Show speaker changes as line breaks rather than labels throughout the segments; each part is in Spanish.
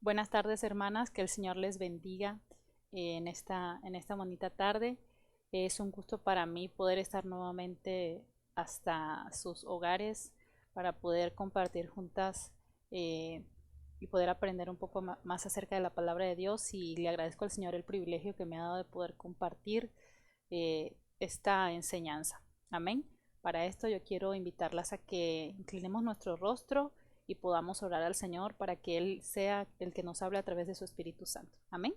Buenas tardes, hermanas, que el Señor les bendiga en esta bonita tarde. Es un gusto para mí poder estar nuevamente hasta sus hogares para poder compartir juntas eh, y poder aprender un poco más acerca de la palabra de Dios. Y le agradezco al Señor el privilegio que me ha dado de poder compartir esta enseñanza. Amén. Para esto yo quiero invitarlas a que inclinemos nuestro rostro y podamos orar al Señor para que Él sea el que nos hable a través de su Espíritu Santo. Amén.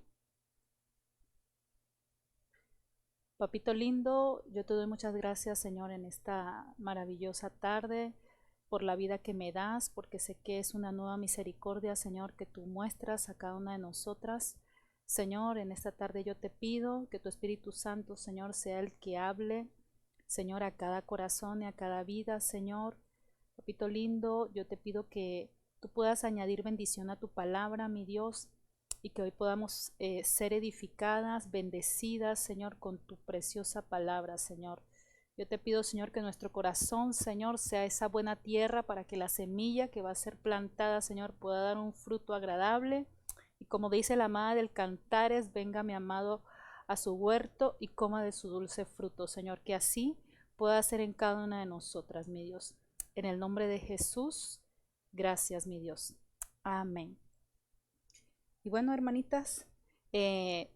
Papito lindo, yo te doy muchas gracias, Señor, en esta maravillosa tarde, por la vida que me das, porque sé que es una nueva misericordia, Señor, que tú muestras a cada una de nosotras. Señor, en esta tarde yo te pido que tu Espíritu Santo, Señor, sea el que hable, Señor, a cada corazón y a cada vida, Señor. Papito lindo, yo te pido que tú puedas añadir bendición a tu palabra, mi Dios, y que hoy podamos ser edificadas, bendecidas, Señor, con tu preciosa palabra, Señor. Yo te pido, Señor, que nuestro corazón, Señor, sea esa buena tierra para que la semilla que va a ser plantada, Señor, pueda dar un fruto agradable. Y como dice la amada del Cantares, venga mi amado a su huerto y coma de su dulce fruto, Señor, que así pueda ser en cada una de nosotras, mi Dios. En el nombre de Jesús, gracias, mi Dios. Amén. Y bueno, hermanitas, eh,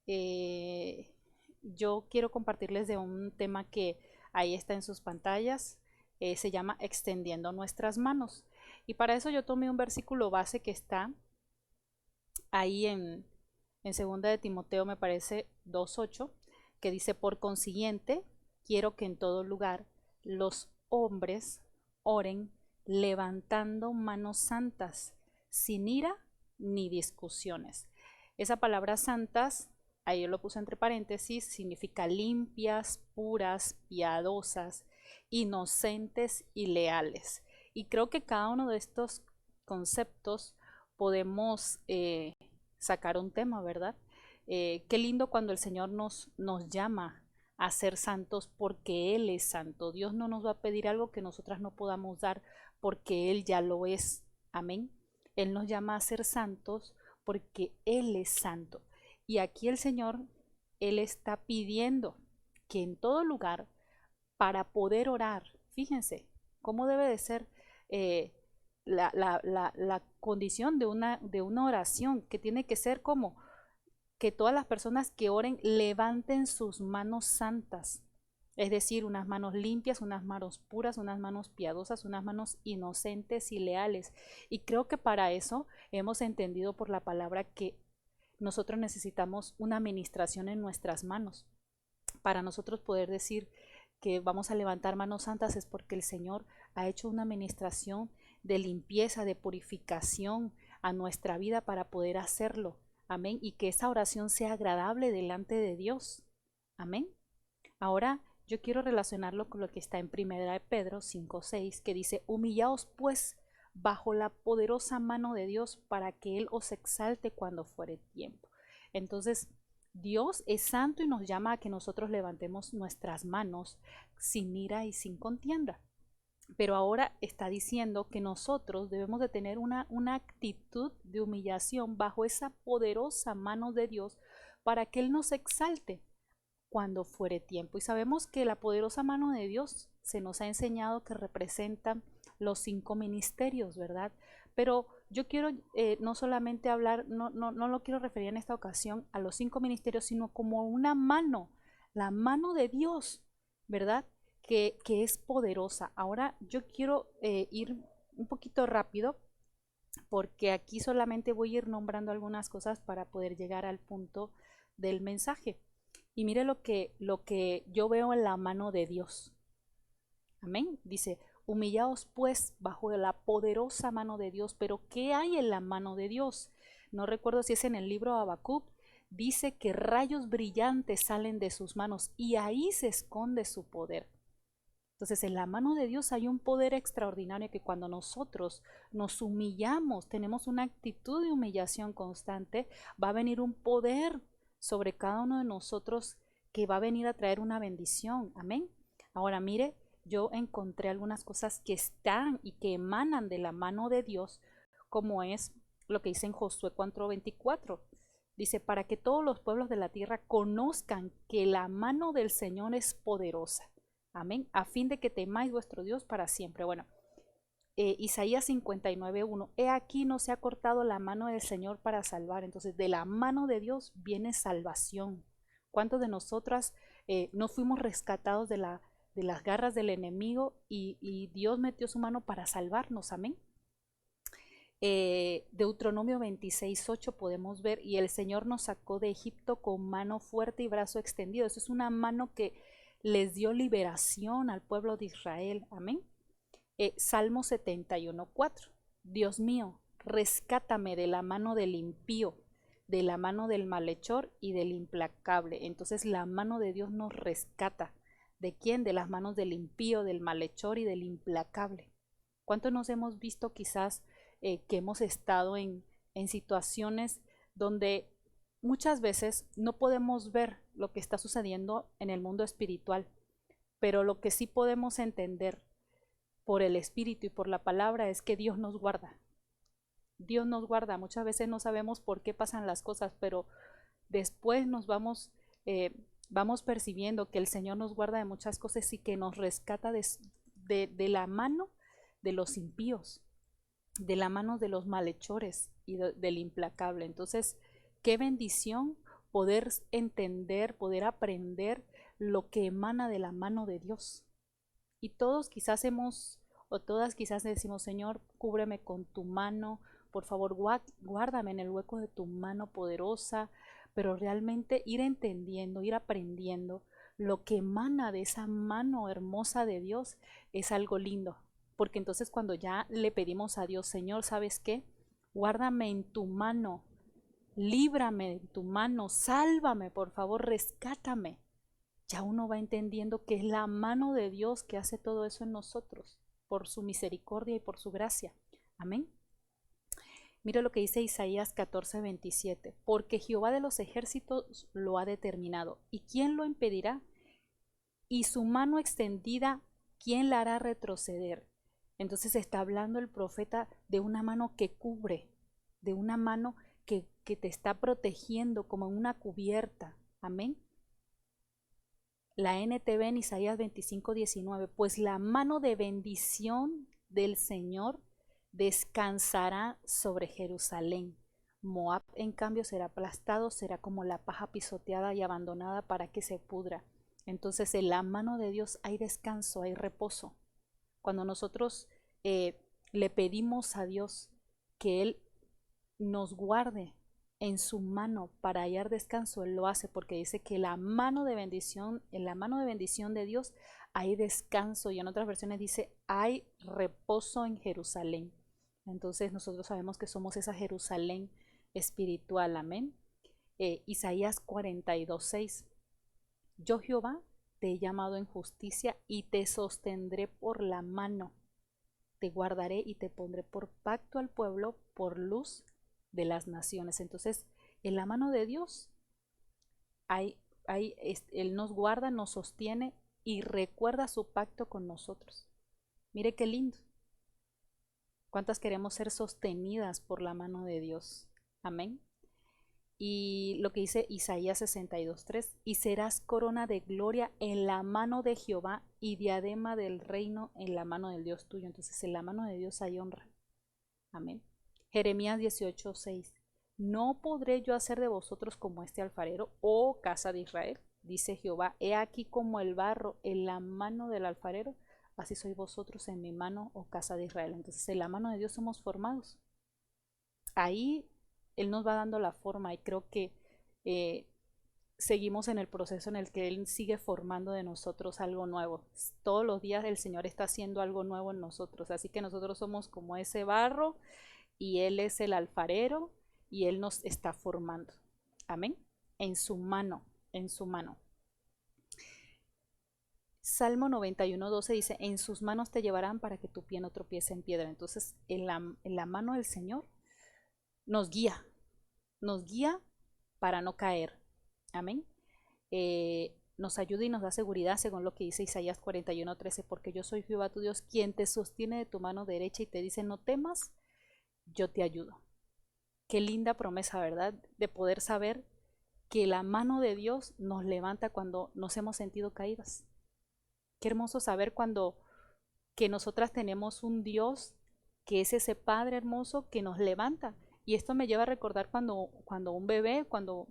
eh, yo quiero compartirles de un tema que ahí está en sus pantallas. Se llama Extendiendo nuestras manos. Y para eso yo tomé un versículo base que está ahí en 2 de Timoteo, me parece 2:8, que dice: por consiguiente, quiero que en todo lugar los hombres oren levantando manos santas, sin ira ni discusiones. Esa palabra santas, ahí yo lo puse entre paréntesis, significa limpias, puras, piadosas, inocentes y leales. Y creo que cada uno de estos conceptos podemos sacar un tema, ¿verdad? Qué lindo cuando el Señor nos llama a ser santos porque Él es santo. Dios no nos va a pedir algo que nosotras no podamos dar porque Él ya lo es. Amén. Él nos llama a ser santos porque Él es santo. Y aquí el Señor, Él está pidiendo que en todo lugar, para poder orar, fíjense cómo debe de ser eh, la condición de una oración, que tiene que ser como que todas las personas que oren levanten sus manos santas, es decir, unas manos limpias, unas manos puras, unas manos piadosas, unas manos inocentes y leales. Y creo que para eso hemos entendido por la palabra que nosotros necesitamos una administración en nuestras manos. Para nosotros poder decir que vamos a levantar manos santas es porque el Señor ha hecho una administración de limpieza, de purificación a nuestra vida para poder hacerlo. Amén. Y que esa oración sea agradable delante de Dios. Amén. Ahora yo quiero relacionarlo con lo que está en 1 de Pedro 5:6, que dice: humillaos pues bajo la poderosa mano de Dios para que Él os exalte cuando fuere tiempo. Entonces, Dios es santo y nos llama a que nosotros levantemos nuestras manos sin ira y sin contienda. Pero ahora está diciendo que nosotros debemos de tener una actitud de humillación bajo esa poderosa mano de Dios para que Él nos exalte cuando fuere tiempo. Y sabemos que la poderosa mano de Dios se nos ha enseñado que representa los 5 ministerios, ¿verdad? Pero yo quiero no solamente hablar, no lo quiero referir en esta ocasión a los 5 ministerios, sino como una mano, la mano de Dios, ¿verdad? Que es poderosa. Ahora yo quiero ir un poquito rápido porque aquí solamente voy a ir nombrando algunas cosas para poder llegar al punto del mensaje. Y mire lo que yo veo en la mano de Dios. Amén. Dice: humillaos pues bajo la poderosa mano de Dios. Pero ¿qué hay en la mano de Dios? No recuerdo si es en el libro de Habacuc. Dice que rayos brillantes salen de sus manos y ahí se esconde su poder. Entonces, en la mano de Dios hay un poder extraordinario que cuando nosotros nos humillamos, tenemos una actitud de humillación constante, va a venir un poder sobre cada uno de nosotros que va a venir a traer una bendición. Amén. Ahora mire, yo encontré algunas cosas que están y que emanan de la mano de Dios, como es lo que dice en Josué 4:24. Dice, para que todos los pueblos de la tierra conozcan que la mano del Señor es poderosa. Amén. A fin de que temáis vuestro Dios para siempre. Bueno, Isaías 59:1. He aquí no se ha cortado la mano del Señor para salvar. Entonces, de la mano de Dios viene salvación. ¿Cuántos de nosotras no fuimos rescatados de las garras del enemigo y Dios metió su mano para salvarnos? Amén. Deuteronomio 26:8 podemos ver, y el Señor nos sacó de Egipto con mano fuerte y brazo extendido. Eso es una mano que les dio liberación al pueblo de Israel. Amén. Salmo 71:4. Dios mío, rescátame de la mano del impío, de la mano del malhechor y del implacable. Entonces la mano de Dios nos rescata. ¿De quién? De las manos del impío, del malhechor y del implacable. ¿Cuánto nos hemos visto quizás que hemos estado en situaciones donde muchas veces no podemos ver lo que está sucediendo en el mundo espiritual, pero lo que sí podemos entender por el Espíritu y por la palabra es que Dios nos guarda. Dios nos guarda. Muchas veces no sabemos por qué pasan las cosas, pero después nos vamos percibiendo que el Señor nos guarda de muchas cosas y que nos rescata de la mano de los impíos, de la mano de los malhechores y del implacable. Entonces, qué bendición poder entender, poder aprender lo que emana de la mano de Dios. Y todos quizás todas quizás decimos, Señor, cúbreme con tu mano, por favor, guárdame en el hueco de tu mano poderosa, pero realmente ir entendiendo, ir aprendiendo lo que emana de esa mano hermosa de Dios es algo lindo. Porque entonces cuando ya le pedimos a Dios, Señor, ¿sabes qué? Guárdame en tu mano, líbrame en tu mano, sálvame, por favor, rescátame. Ya uno va entendiendo que es la mano de Dios que hace todo eso en nosotros, por su misericordia y por su gracia. Amén. Mira lo que dice Isaías 14:27. Porque Jehová de los ejércitos lo ha determinado. ¿Y quién lo impedirá? Y su mano extendida, ¿quién la hará retroceder? Entonces está hablando el profeta de una mano que cubre, de una mano que te está protegiendo como en una cubierta. Amén. La NTV en Isaías 25:19. Pues la mano de bendición del Señor descansará sobre Jerusalén. Moab, en cambio, será aplastado, será como la paja pisoteada y abandonada para que se pudra. Entonces, en la mano de Dios hay descanso, hay reposo. Cuando nosotros le pedimos a Dios que Él nos guarde en su mano para hallar descanso, Él lo hace, porque dice que la mano de bendición, en la mano de bendición de Dios hay descanso, y en otras versiones dice hay reposo en Jerusalén. Entonces nosotros sabemos que somos esa Jerusalén espiritual. Amén. Isaías 42:6. Yo, Jehová, te he llamado en justicia y te sostendré por la mano. Te guardaré y te pondré por pacto al pueblo, por luz de las naciones. Entonces, en la mano de Dios Él nos guarda, nos sostiene y recuerda su pacto con nosotros. Mire qué lindo. ¿Cuántas queremos ser sostenidas por la mano de Dios? Amén. Y lo que dice Isaías 62:3, y serás corona de gloria en la mano de Jehová y diadema del reino en la mano del Dios tuyo. Entonces en la mano de Dios hay honra. Amén. Jeremías 18:6, no podré yo hacer de vosotros como este alfarero, oh casa de Israel, dice Jehová, he aquí como el barro en la mano del alfarero, así sois vosotros en mi mano, oh casa de Israel. Entonces en la mano de Dios somos formados. Ahí Él nos va dando la forma, y creo que seguimos en el proceso en el que Él sigue formando de nosotros algo nuevo. Todos los días el Señor está haciendo algo nuevo en nosotros, así que nosotros somos como ese barro y Él es el alfarero y Él nos está formando. Amén. En su mano, en su mano. Salmo 91:12 dice, en sus manos te llevarán para que tu pie no tropiece en piedra. Entonces en la mano del Señor nos guía para no caer. Amén. Nos ayuda y nos da seguridad, según lo que dice Isaías 41:13, porque yo soy Jehová tu Dios, quien te sostiene de tu mano derecha y te dice, no temas, yo te ayudo. Qué linda promesa, ¿verdad? De poder saber que la mano de Dios nos levanta cuando nos hemos sentido caídas. Qué hermoso saber cuando que nosotras tenemos un Dios que es ese Padre hermoso que nos levanta. Y esto me lleva a recordar cuando un bebé, cuando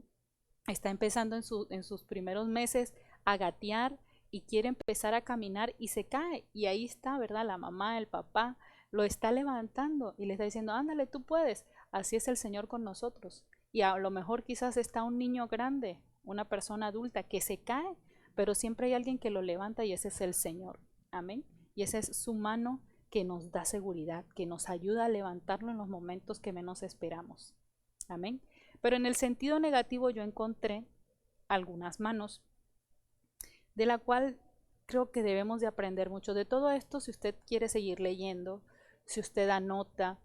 está empezando en sus primeros meses a gatear y quiere empezar a caminar y se cae. Y ahí está, ¿verdad? La mamá, el papá, lo está levantando y le está diciendo, ándale, tú puedes. Así es el Señor con nosotros. Y a lo mejor quizás está un niño grande, una persona adulta que se cae, pero siempre hay alguien que lo levanta y ese es el Señor. Amén. Y esa es su mano que nos da seguridad, que nos ayuda a levantarlo en los momentos que menos esperamos. Amén. Pero en el sentido negativo yo encontré algunas manos, de la cual creo que debemos de aprender mucho. De todo esto, si usted quiere seguir leyendo, si usted anota,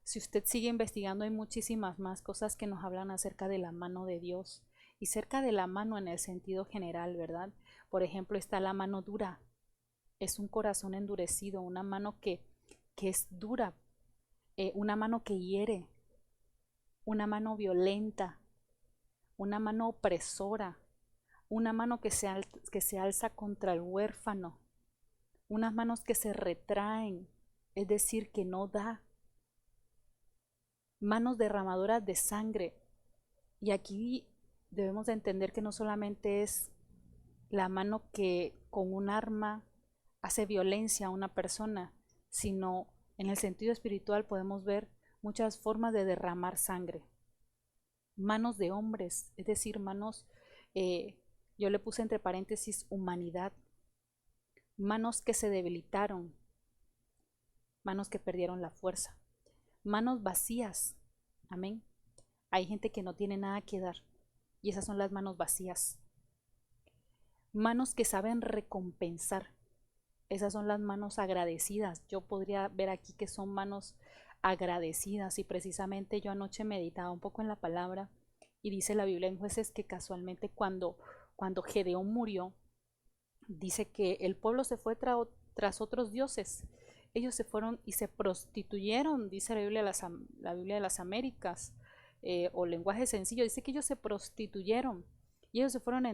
si usted sigue investigando, hay muchísimas más cosas que nos hablan acerca de la mano de Dios y cerca de la mano en el sentido general, ¿verdad? Por ejemplo, está la mano dura. Es un corazón endurecido, una mano que es dura, una mano que hiere, una mano violenta, una mano opresora, una mano que se alza contra el huérfano, unas manos que se retraen, es decir, que no da, manos derramadoras de sangre. Y aquí debemos de entender que no solamente es la mano que con un arma hace violencia a una persona, sino en el sentido espiritual podemos ver muchas formas de derramar sangre. Manos de hombres, es decir, manos, yo le puse entre paréntesis humanidad, manos que se debilitaron, manos que perdieron la fuerza, manos vacías, amén. Hay gente que no tiene nada que dar y esas son las manos vacías. Manos que saben recompensar, esas son las manos agradecidas. Yo podría ver aquí que son manos agradecidas y precisamente yo anoche meditaba un poco en la palabra y dice la Biblia en Jueces que casualmente cuando Gedeón murió, dice que el pueblo se fue tras otros dioses. Ellos se fueron y se prostituyeron, dice la Biblia de las Américas, o lenguaje sencillo, dice que ellos se prostituyeron y ellos se fueron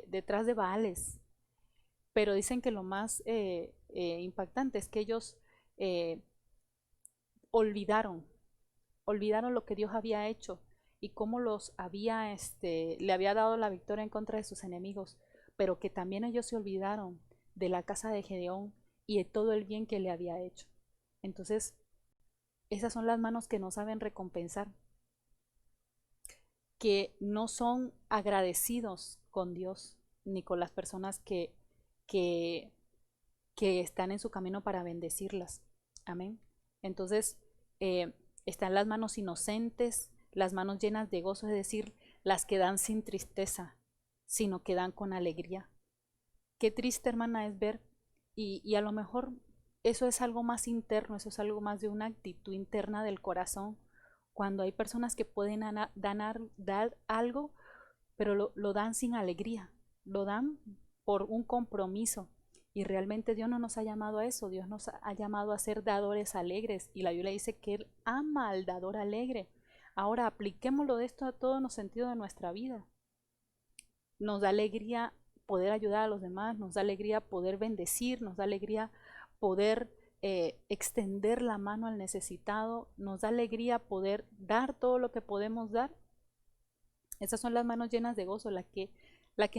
detrás de Baales. Pero dicen que lo más impactante es que ellos eh, olvidaron, olvidaron lo que Dios había hecho y cómo le había dado la victoria en contra de sus enemigos, pero que también ellos se olvidaron de la casa de Gedeón y de todo el bien que le había hecho. Entonces, esas son las manos que no saben recompensar, que no son agradecidos con Dios ni con las personas que, que están en su camino para bendecirlas. Amén. Entonces, están las manos inocentes, las manos llenas de gozo, es decir, las que dan sin tristeza, sino que dan con alegría. Qué triste, hermana, es ver, y a lo mejor eso es algo más interno, eso es algo más de una actitud interna del corazón, cuando hay personas que pueden dar algo, pero lo dan sin alegría, lo dan por un compromiso. Y realmente Dios no nos ha llamado a eso, Dios nos ha llamado a ser dadores alegres. Y la Biblia dice que Él ama al dador alegre. Ahora apliquémoslo de esto a todos los sentidos de nuestra vida. Nos da alegría poder ayudar a los demás, nos da alegría poder bendecir, nos da alegría poder extender la mano al necesitado, nos da alegría poder dar todo lo que podemos dar. Esas son las manos llenas de gozo, la que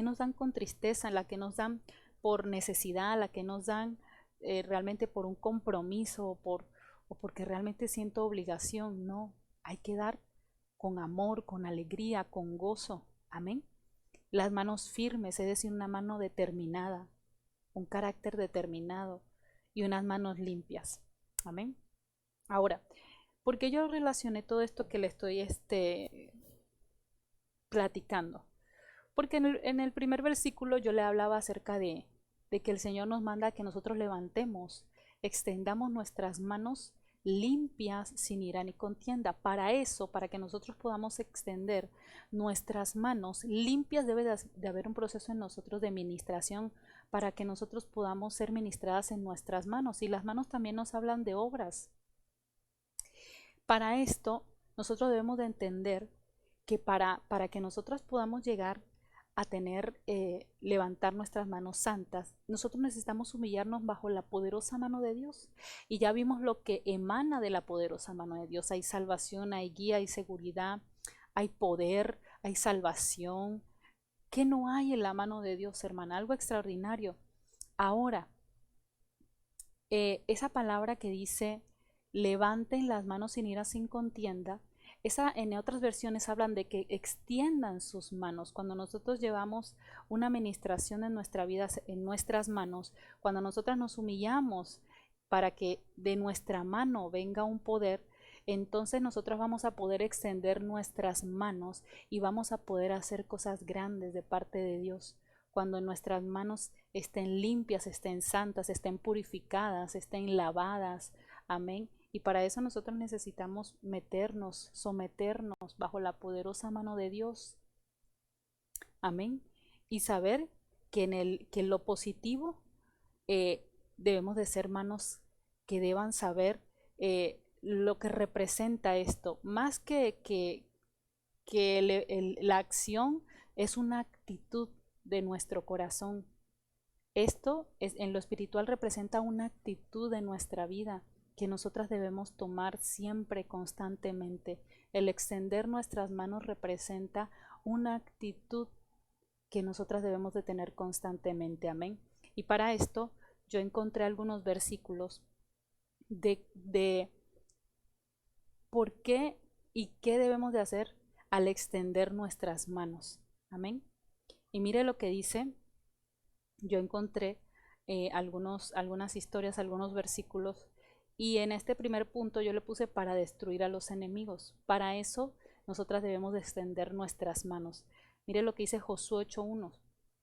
nos dan con tristeza, la que nos dan por necesidad, la que nos dan realmente por un compromiso o porque realmente siento obligación. No, hay que dar con amor, con alegría, con gozo. Amén. Las manos firmes, es decir, una mano determinada, un carácter determinado y unas manos limpias. Amén. Ahora, ¿por qué yo relacioné todo esto que le estoy platicando? Porque en el primer versículo yo le hablaba acerca de que el Señor nos manda a que nosotros levantemos, extendamos nuestras manos limpias sin ira ni contienda. Para eso, para que nosotros podamos extender nuestras manos limpias, debe de haber un proceso en nosotros de ministración para que nosotros podamos ser ministradas en nuestras manos. Y las manos también nos hablan de obras. Para esto nosotros debemos de entender que para que nosotros podamos llegar a tener, levantar nuestras manos santas, nosotros necesitamos humillarnos bajo la poderosa mano de Dios. Y ya vimos lo que emana de la poderosa mano de Dios. Hay salvación, hay guía, hay seguridad, hay poder, hay salvación. ¿Qué no hay en la mano de Dios, hermana? Algo extraordinario. Ahora, esa palabra que dice, levanten las manos sin ira, sin contienda, esa en otras versiones hablan de que extiendan sus manos. Cuando nosotros llevamos una administración en nuestra vida en nuestras manos, cuando nosotras nos humillamos para que de nuestra mano venga un poder, entonces nosotros vamos a poder extender nuestras manos y vamos a poder hacer cosas grandes de parte de Dios. Cuando nuestras manos estén limpias, estén santas, estén purificadas, estén lavadas. Amén. Y para eso nosotros necesitamos meternos, someternos bajo la poderosa mano de Dios. Amén. Y saber que que en lo positivo debemos de ser manos que deban saber lo que representa esto. Más que la acción es una actitud de nuestro corazón. Esto en lo espiritual representa una actitud de nuestra vida que nosotras debemos tomar siempre, constantemente. El extender nuestras manos representa una actitud que nosotras debemos de tener constantemente. Amén. Y para esto yo encontré algunos versículos de por qué y qué debemos de hacer al extender nuestras manos. Amén. Y mire lo que dice. Yo encontré algunas historias, algunos versículos, y en este primer punto yo le puse para destruir a los enemigos. Para eso nosotras debemos de extender nuestras manos. Mire lo que dice Josué 8:1.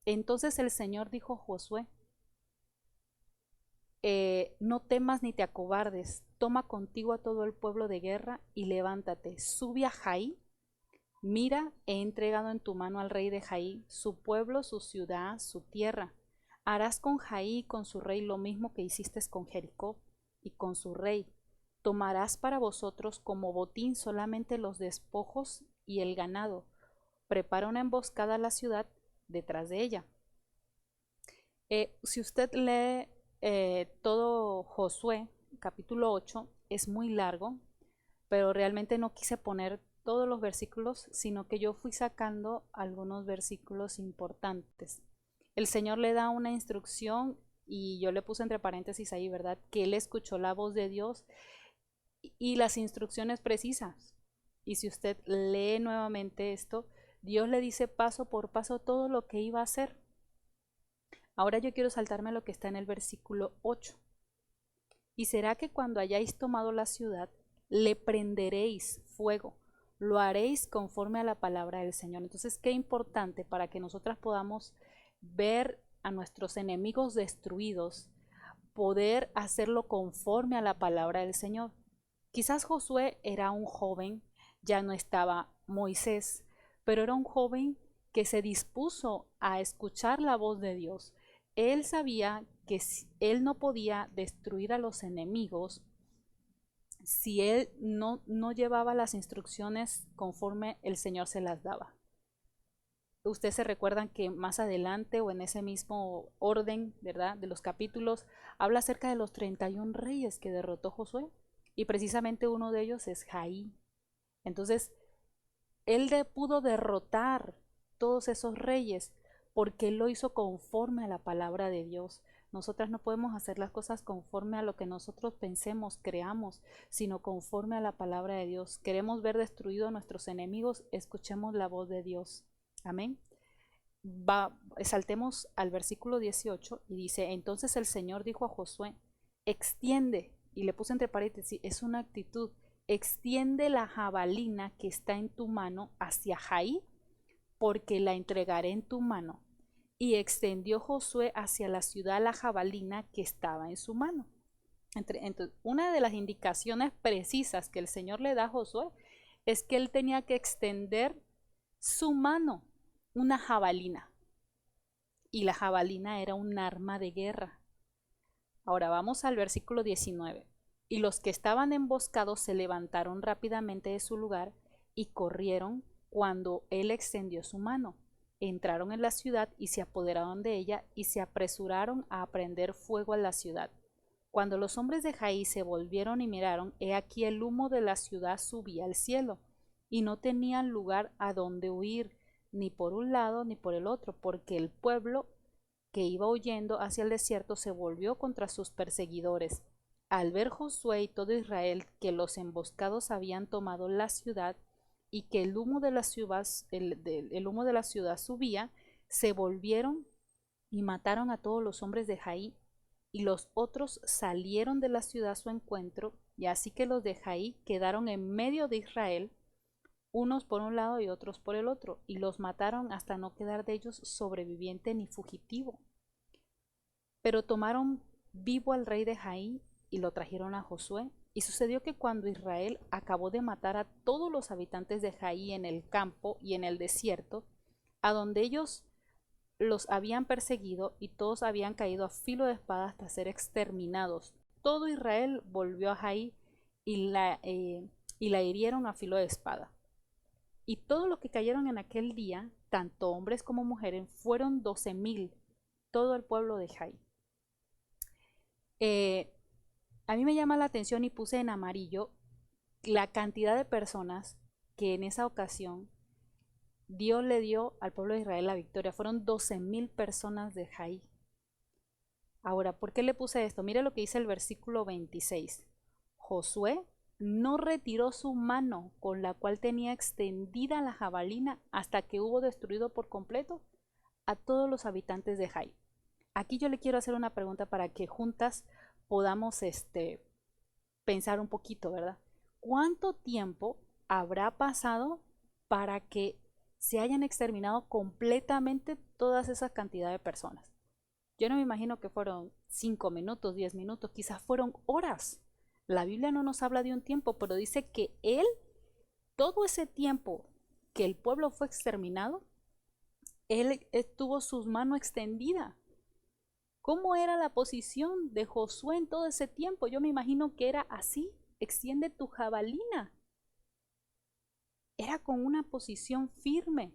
Entonces el Señor dijo a Josué, no temas ni te acobardes, toma contigo a todo el pueblo de guerra y levántate, sube a Jai. Mira, he entregado en tu mano al rey de Jai, su pueblo, su ciudad, su tierra. Harás con Jai y con su rey lo mismo que hiciste con Jericó y con su rey. Tomarás para vosotros como botín solamente los despojos y el ganado. Prepara una emboscada a la ciudad detrás de ella. Si usted lee todo Josué, capítulo 8, es muy largo, pero realmente no quise poner todos los versículos, sino que yo fui sacando algunos versículos importantes. El Señor le da una instrucción y yo le puse entre paréntesis ahí, ¿verdad? Que él escuchó la voz de Dios y las instrucciones precisas. Y si usted lee nuevamente esto, Dios le dice paso por paso todo lo que iba a hacer. Ahora yo quiero saltarme a lo que está en el versículo 8. Y será que cuando hayáis tomado la ciudad, le prenderéis fuego, lo haréis conforme a la palabra del Señor. Entonces, qué importante para que nosotras podamos ver a nuestros enemigos destruidos, poder hacerlo conforme a la palabra del Señor. Quizás Josué era un joven, ya no estaba Moisés, pero era un joven que se dispuso a escuchar la voz de Dios. Él sabía que él no podía destruir a los enemigos si él no llevaba las instrucciones conforme el Señor se las daba. Ustedes se recuerdan que más adelante o en ese mismo orden, ¿verdad?, de los capítulos, habla acerca de los 31 reyes que derrotó Josué, y precisamente uno de ellos es Jai. Entonces, él pudo derrotar todos esos reyes porque él lo hizo conforme a la palabra de Dios. Nosotras no podemos hacer las cosas conforme a lo que nosotros pensemos, creamos, sino conforme a la palabra de Dios. Queremos ver destruidos a nuestros enemigos, escuchemos la voz de Dios. Amén. Saltemos al versículo 18 y dice, entonces el Señor dijo a Josué, extiende, y le puse entre paréntesis, es una actitud, extiende la jabalina que está en tu mano hacia Jai, porque la entregaré en tu mano. Y extendió Josué hacia la ciudad la jabalina que estaba en su mano. Entonces, una de las indicaciones precisas que el Señor le da a Josué es que él tenía que extender su mano, una jabalina. Y la jabalina era un arma de guerra. Ahora vamos al versículo 19. Y los que estaban emboscados se levantaron rápidamente de su lugar y corrieron cuando él extendió su mano. Entraron en la ciudad y se apoderaron de ella y se apresuraron a prender fuego a la ciudad. Cuando los hombres de Jai se volvieron y miraron, he aquí el humo de la ciudad subía al cielo, y no tenían lugar a donde huir, ni por un lado ni por el otro, porque el pueblo que iba huyendo hacia el desierto se volvió contra sus perseguidores. Al ver Josué y todo Israel que los emboscados habían tomado la ciudad y que el humo de la ciudad, el humo de la ciudad subía, se volvieron y mataron a todos los hombres de Jai, y los otros salieron de la ciudad a su encuentro, y así que los de Jai quedaron en medio de Israel, unos por un lado y otros por el otro, y los mataron hasta no quedar de ellos sobreviviente ni fugitivo. Pero tomaron vivo al rey de Jai y lo trajeron a Josué. Y sucedió que cuando Israel acabó de matar a todos los habitantes de Jai en el campo y en el desierto, a donde ellos los habían perseguido, y todos habían caído a filo de espada hasta ser exterminados, todo Israel volvió a Jai y la hirieron a filo de espada. Y todos los que cayeron en aquel día, tanto hombres como mujeres, fueron 12,000, todo el pueblo de Jai. A mí me llama la atención y puse en amarillo la cantidad de personas que en esa ocasión Dios le dio al pueblo de Israel la victoria. Fueron 12,000 personas de Jai. Ahora, ¿por qué le puse esto? Mire lo que dice el versículo 26. Josué no retiró su mano con la cual tenía extendida la jabalina hasta que hubo destruido por completo a todos los habitantes de Jai. Aquí yo le quiero hacer una pregunta para que juntas podamos pensar un poquito, ¿verdad? ¿Cuánto tiempo habrá pasado para que se hayan exterminado completamente todas esa cantidad de personas? Yo no me imagino que fueron 5 minutos, 10 minutos, quizás fueron horas. La Biblia no nos habla de un tiempo, pero dice que él, todo ese tiempo que el pueblo fue exterminado, él tuvo sus manos extendidas. ¿Cómo era la posición de Josué en todo ese tiempo? Yo me imagino que era así: extiende tu jabalina. Era con una posición firme.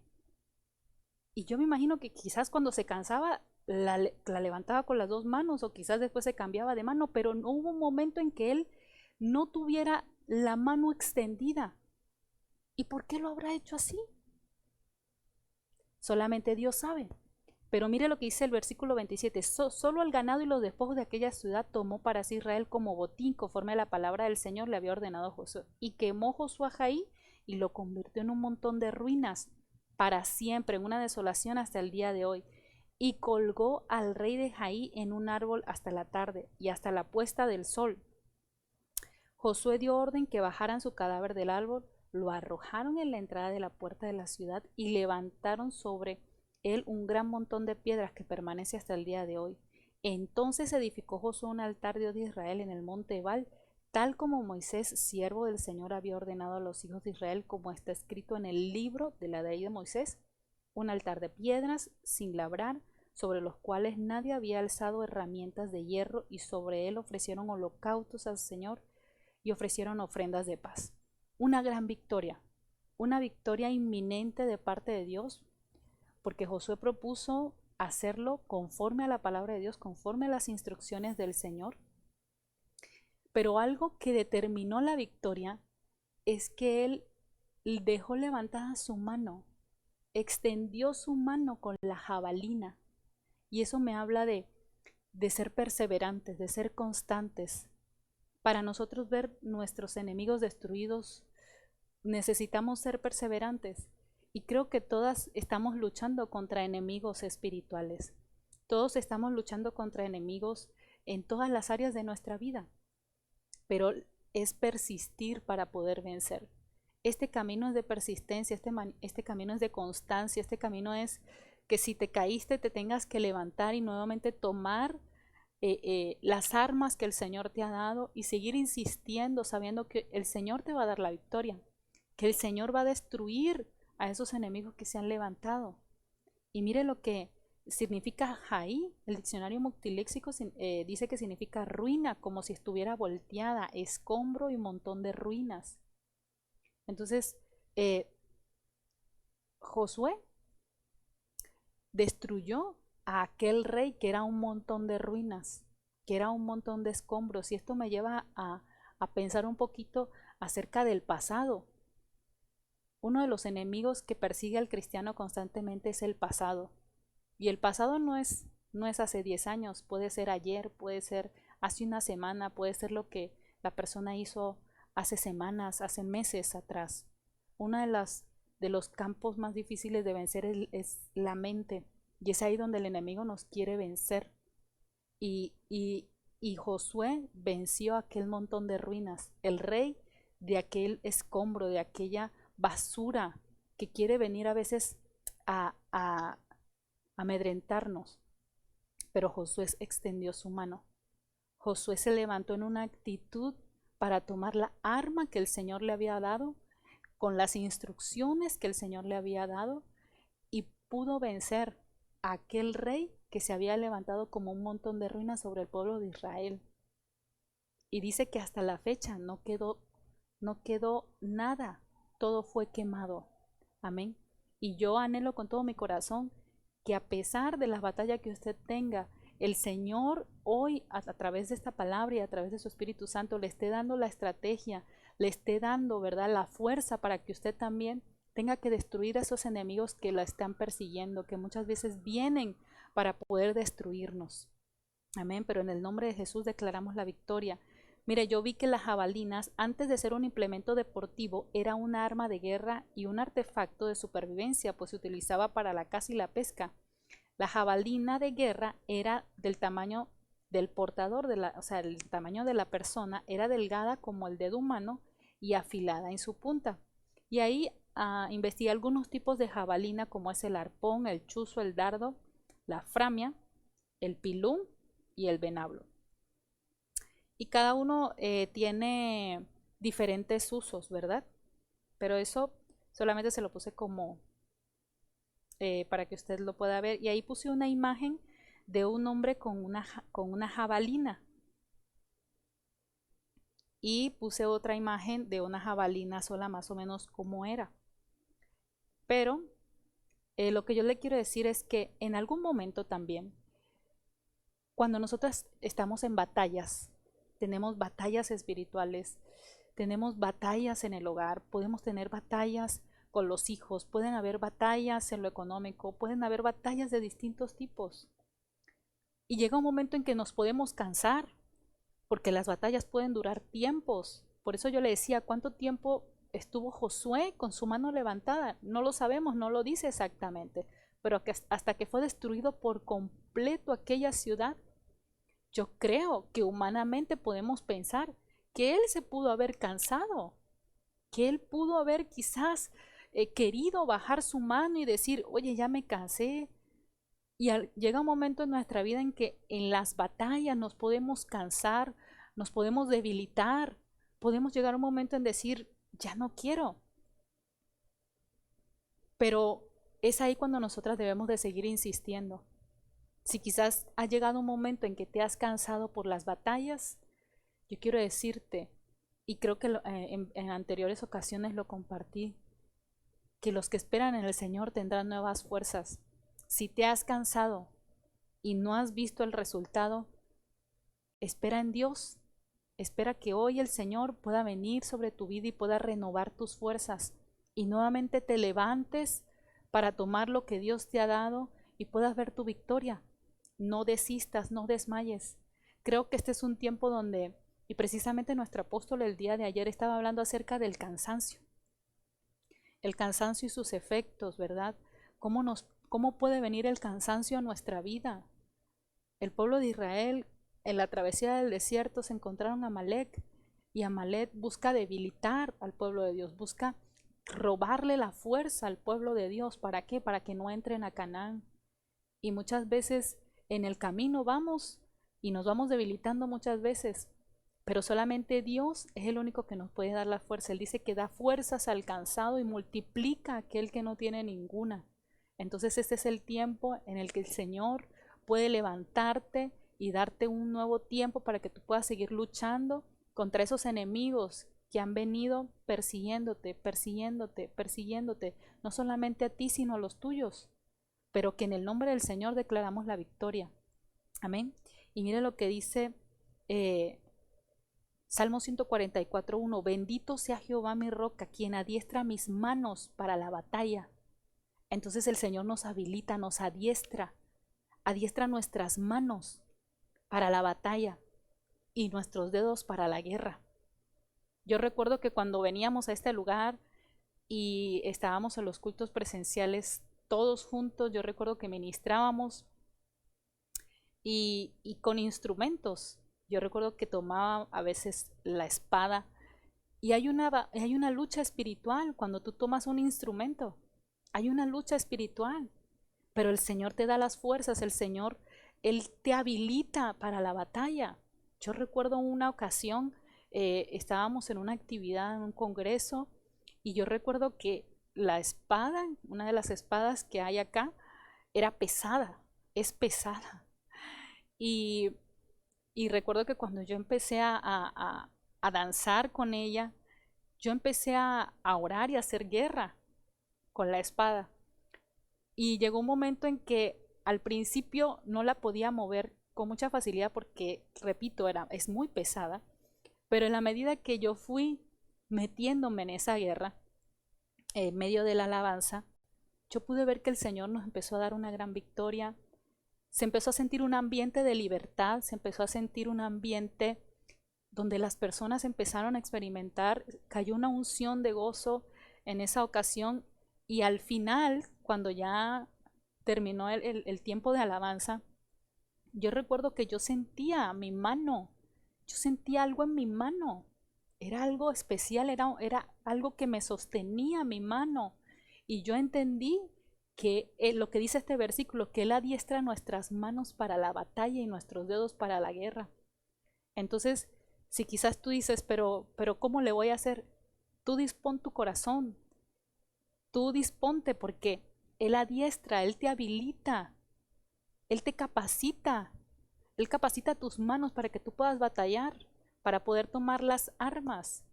Y yo me imagino que quizás cuando se cansaba la levantaba con las dos manos, o quizás después se cambiaba de mano, pero no hubo un momento en que él no tuviera la mano extendida. ¿Y por qué lo habrá hecho así? Solamente Dios sabe. Pero mire lo que dice el versículo 27. Solo el ganado y los despojos de aquella ciudad tomó para sí Israel como botín, conforme a la palabra del Señor le había ordenado a Josué. Y quemó Josué a Jai y lo convirtió en un montón de ruinas, para siempre, en una desolación hasta el día de hoy. Y colgó al rey de Jai en un árbol hasta la tarde y hasta la puesta del sol. Josué dio orden que bajaran su cadáver del árbol, lo arrojaron en la entrada de la puerta de la ciudad y levantaron sobre él un gran montón de piedras que permanece hasta el día de hoy. Entonces edificó Josué un altar de Dios de Israel en el monte Ebal, tal como Moisés, siervo del Señor, había ordenado a los hijos de Israel, como está escrito en el libro de la ley de Moisés, un altar de piedras sin labrar, sobre los cuales nadie había alzado herramientas de hierro, y sobre él ofrecieron holocaustos al Señor y ofrecieron ofrendas de paz. Una gran victoria, una victoria inminente de parte de Dios, porque Josué propuso hacerlo conforme a la palabra de Dios, conforme a las instrucciones del Señor. Pero algo que determinó la victoria es que él dejó levantada su mano, extendió su mano con la jabalina. Y eso me habla de ser perseverantes, de ser constantes. Para nosotros ver nuestros enemigos destruidos, necesitamos ser perseverantes. Y creo que todas estamos luchando contra enemigos espirituales. Todos estamos luchando contra enemigos en todas las áreas de nuestra vida. Pero es persistir para poder vencer. Este camino es de persistencia, este camino es de constancia, este camino es que si te caíste te tengas que levantar y nuevamente tomar las armas que el Señor te ha dado y seguir insistiendo, sabiendo que el Señor te va a dar la victoria, que el Señor va a destruir a esos enemigos que se han levantado. Y mire lo que significa Jai, el diccionario multiléxico dice que significa ruina, como si estuviera volteada, escombro y montón de ruinas. Entonces, eh, Josué destruyó a aquel rey que era un montón de ruinas, que era un montón de escombros. Y esto me lleva a pensar un poquito acerca del pasado. Uno de los enemigos que persigue al cristiano constantemente es el pasado. Y el pasado no es hace 10 años, puede ser ayer, puede ser hace una semana, puede ser lo que la persona hizo hace semanas, hace meses atrás. Uno de los campos más difíciles de vencer es la mente. Y es ahí donde el enemigo nos quiere vencer. Y Josué venció aquel montón de ruinas. El rey de aquel escombro, de aquella basura que quiere venir a veces a amedrentarnos. Pero Josué extendió su mano. Josué se levantó en una actitud para tomar la arma que el Señor le había dado, con las instrucciones que el Señor le había dado, y pudo vencer a aquel rey que se había levantado como un montón de ruinas sobre el pueblo de Israel. Y dice que hasta la fecha no quedó nada, todo fue quemado. Amén. Y yo anhelo con todo mi corazón que a pesar de las batallas que usted tenga, el Señor hoy a través de esta palabra y a través de su Espíritu Santo le esté dando la estrategia, le esté dando, ¿verdad?, la fuerza para que usted también tenga que destruir a esos enemigos que la están persiguiendo, que muchas veces vienen para poder destruirnos. Amén, pero en el nombre de Jesús declaramos la victoria. Mire, yo vi que las jabalinas, antes de ser un implemento deportivo, era un arma de guerra y un artefacto de supervivencia, pues se utilizaba para la caza y la pesca. La jabalina de guerra era del tamaño del portador, o sea, el tamaño de la persona, era delgada como el dedo humano y afilada en su punta. Y ahí investigué algunos tipos de jabalina, como es el arpón, el chuzo, el dardo, la framia, el pilum y el venablo. Y cada uno tiene diferentes usos, ¿verdad? Pero eso solamente se lo puse como para que usted lo pueda ver. Y ahí puse una imagen de un hombre con una jabalina. Y puse otra imagen de una jabalina sola, más o menos como era. Pero lo que yo le quiero decir es que en algún momento también, cuando nosotros estamos en batallas, tenemos batallas espirituales, tenemos batallas en el hogar, podemos tener batallas con los hijos, pueden haber batallas en lo económico, pueden haber batallas de distintos tipos. Y llega un momento en que nos podemos cansar, porque las batallas pueden durar tiempos. Por eso yo le decía, ¿cuánto tiempo estuvo Josué con su mano levantada? No lo sabemos, no lo dice exactamente, pero hasta que fue destruido por completo aquella ciudad, yo creo que humanamente podemos pensar que él se pudo haber cansado, que él pudo haber quizás querido bajar su mano y decir, oye, ya me cansé. Y llega un momento en nuestra vida en que en las batallas nos podemos cansar, nos podemos debilitar, podemos llegar a un momento en decir, ya no quiero. Pero es ahí cuando nosotras debemos de seguir insistiendo. Si quizás ha llegado un momento en que te has cansado por las batallas, yo quiero decirte, y creo que en anteriores ocasiones lo compartí, que los que esperan en el Señor tendrán nuevas fuerzas. Si te has cansado y no has visto el resultado, espera en Dios. Espera que hoy el Señor pueda venir sobre tu vida y pueda renovar tus fuerzas y nuevamente te levantes para tomar lo que Dios te ha dado y puedas ver tu victoria. No desistas, no desmayes. Creo que este es un tiempo donde, y precisamente nuestro apóstol el día de ayer estaba hablando acerca del cansancio. El cansancio y sus efectos, ¿verdad? ¿Cómo puede venir el cansancio a nuestra vida? El pueblo de Israel en la travesía del desierto se encontraron a Amalek y Amalek busca debilitar al pueblo de Dios, busca robarle la fuerza al pueblo de Dios. ¿Para qué? Para que no entren a Canaán. Y muchas veces en el camino vamos y nos vamos debilitando muchas veces, pero solamente Dios es el único que nos puede dar la fuerza. Él dice que da fuerzas al cansado y multiplica a aquel que no tiene ninguna. Entonces este es el tiempo en el que el Señor puede levantarte y darte un nuevo tiempo para que tú puedas seguir luchando contra esos enemigos que han venido persiguiéndote, persiguiéndote, persiguiéndote, no solamente a ti, sino a los tuyos, pero que en el nombre del Señor declaramos la victoria. Amén. Y mire lo que dice Salmo 144:1, bendito sea Jehová mi roca, quien adiestra mis manos para la batalla. Entonces el Señor nos habilita, nos adiestra nuestras manos para la batalla y nuestros dedos para la guerra. Yo recuerdo que cuando veníamos a este lugar y estábamos en los cultos presenciales todos juntos, yo recuerdo que ministrábamos y con instrumentos. Yo recuerdo que tomaba a veces la espada y hay una lucha espiritual cuando tú tomas un instrumento. Hay una lucha espiritual, pero el Señor te da las fuerzas, el Señor, Él te habilita para la batalla. Yo recuerdo una ocasión, estábamos en una actividad, en un congreso, y yo recuerdo que la espada, una de las espadas que hay acá, era pesada, es pesada. Y, y recuerdo que cuando yo empecé a danzar con ella, yo empecé a orar y a hacer guerra con la espada. Y llegó un momento en que al principio no la podía mover con mucha facilidad porque, repito, es muy pesada. Pero en la medida que yo fui metiéndome en esa guerra, en medio de la alabanza, yo pude ver que el Señor nos empezó a dar una gran victoria. Se empezó a sentir un ambiente de libertad, se empezó a sentir un ambiente donde las personas empezaron a experimentar, cayó una unción de gozo en esa ocasión y al final, cuando ya terminó el tiempo de alabanza, yo recuerdo que yo sentía mi mano, yo sentía algo en mi mano, era algo especial, era algo que me sostenía mi mano y yo entendí que lo que dice este versículo, que Él adiestra nuestras manos para la batalla y nuestros dedos para la guerra. Entonces, si quizás tú dices, pero ¿cómo le voy a hacer? Tú dispón tu corazón, tú disponte porque Él adiestra, Él te habilita, Él te capacita, Él capacita tus manos para que tú puedas batallar, para poder tomar las armas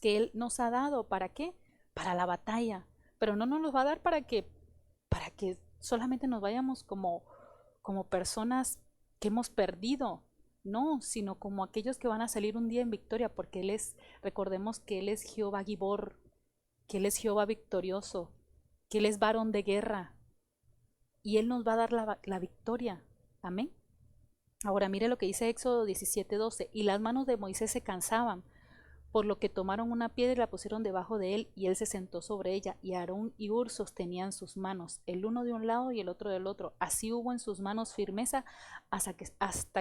que Él nos ha dado. ¿Para qué? Para la batalla. Pero no nos los va a dar para que solamente nos vayamos como personas que hemos perdido. No, sino como aquellos que van a salir un día en victoria, porque recordemos que Él es Jehová Gibor, que Él es Jehová victorioso, que Él es varón de guerra, y Él nos va a dar la victoria. Amén. Ahora mire lo que dice Éxodo 17:12, y las manos de Moisés se cansaban, por lo que tomaron una piedra y la pusieron debajo de él, y él se sentó sobre ella, y Aarón y Hur sostenían sus manos, el uno de un lado y el otro del otro. Así hubo en sus manos firmeza hasta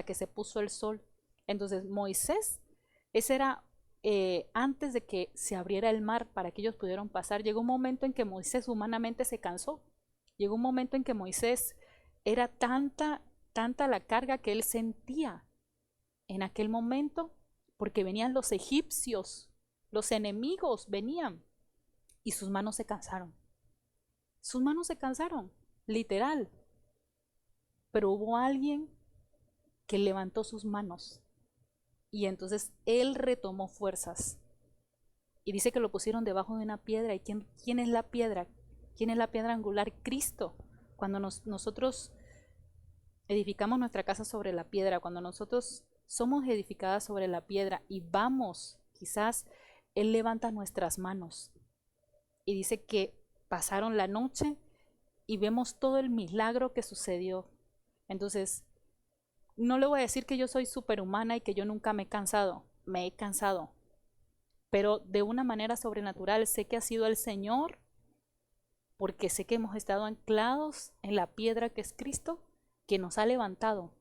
que se puso el sol. Entonces Moisés, ese era antes de que se abriera el mar para que ellos pudieran pasar. Llegó un momento en que Moisés humanamente se cansó. Llegó un momento en que Moisés era tanta la carga que él sentía en aquel momento, porque venían los egipcios, los enemigos venían, y sus manos se cansaron. Sus manos se cansaron, literal. Pero hubo alguien que levantó sus manos y entonces él retomó fuerzas. Y dice que lo pusieron debajo de una piedra. ¿Y quién es la piedra? ¿Quién es la piedra angular? Cristo. Cuando nosotros edificamos nuestra casa sobre la piedra, cuando nosotros somos edificadas sobre la piedra y vamos, quizás Él levanta nuestras manos y dice que pasaron la noche y vemos todo el milagro que sucedió. Entonces, no le voy a decir que yo soy superhumana y que yo nunca me he cansado, pero de una manera sobrenatural sé que ha sido el Señor, porque sé que hemos estado anclados en la piedra que es Cristo, que nos ha levantado,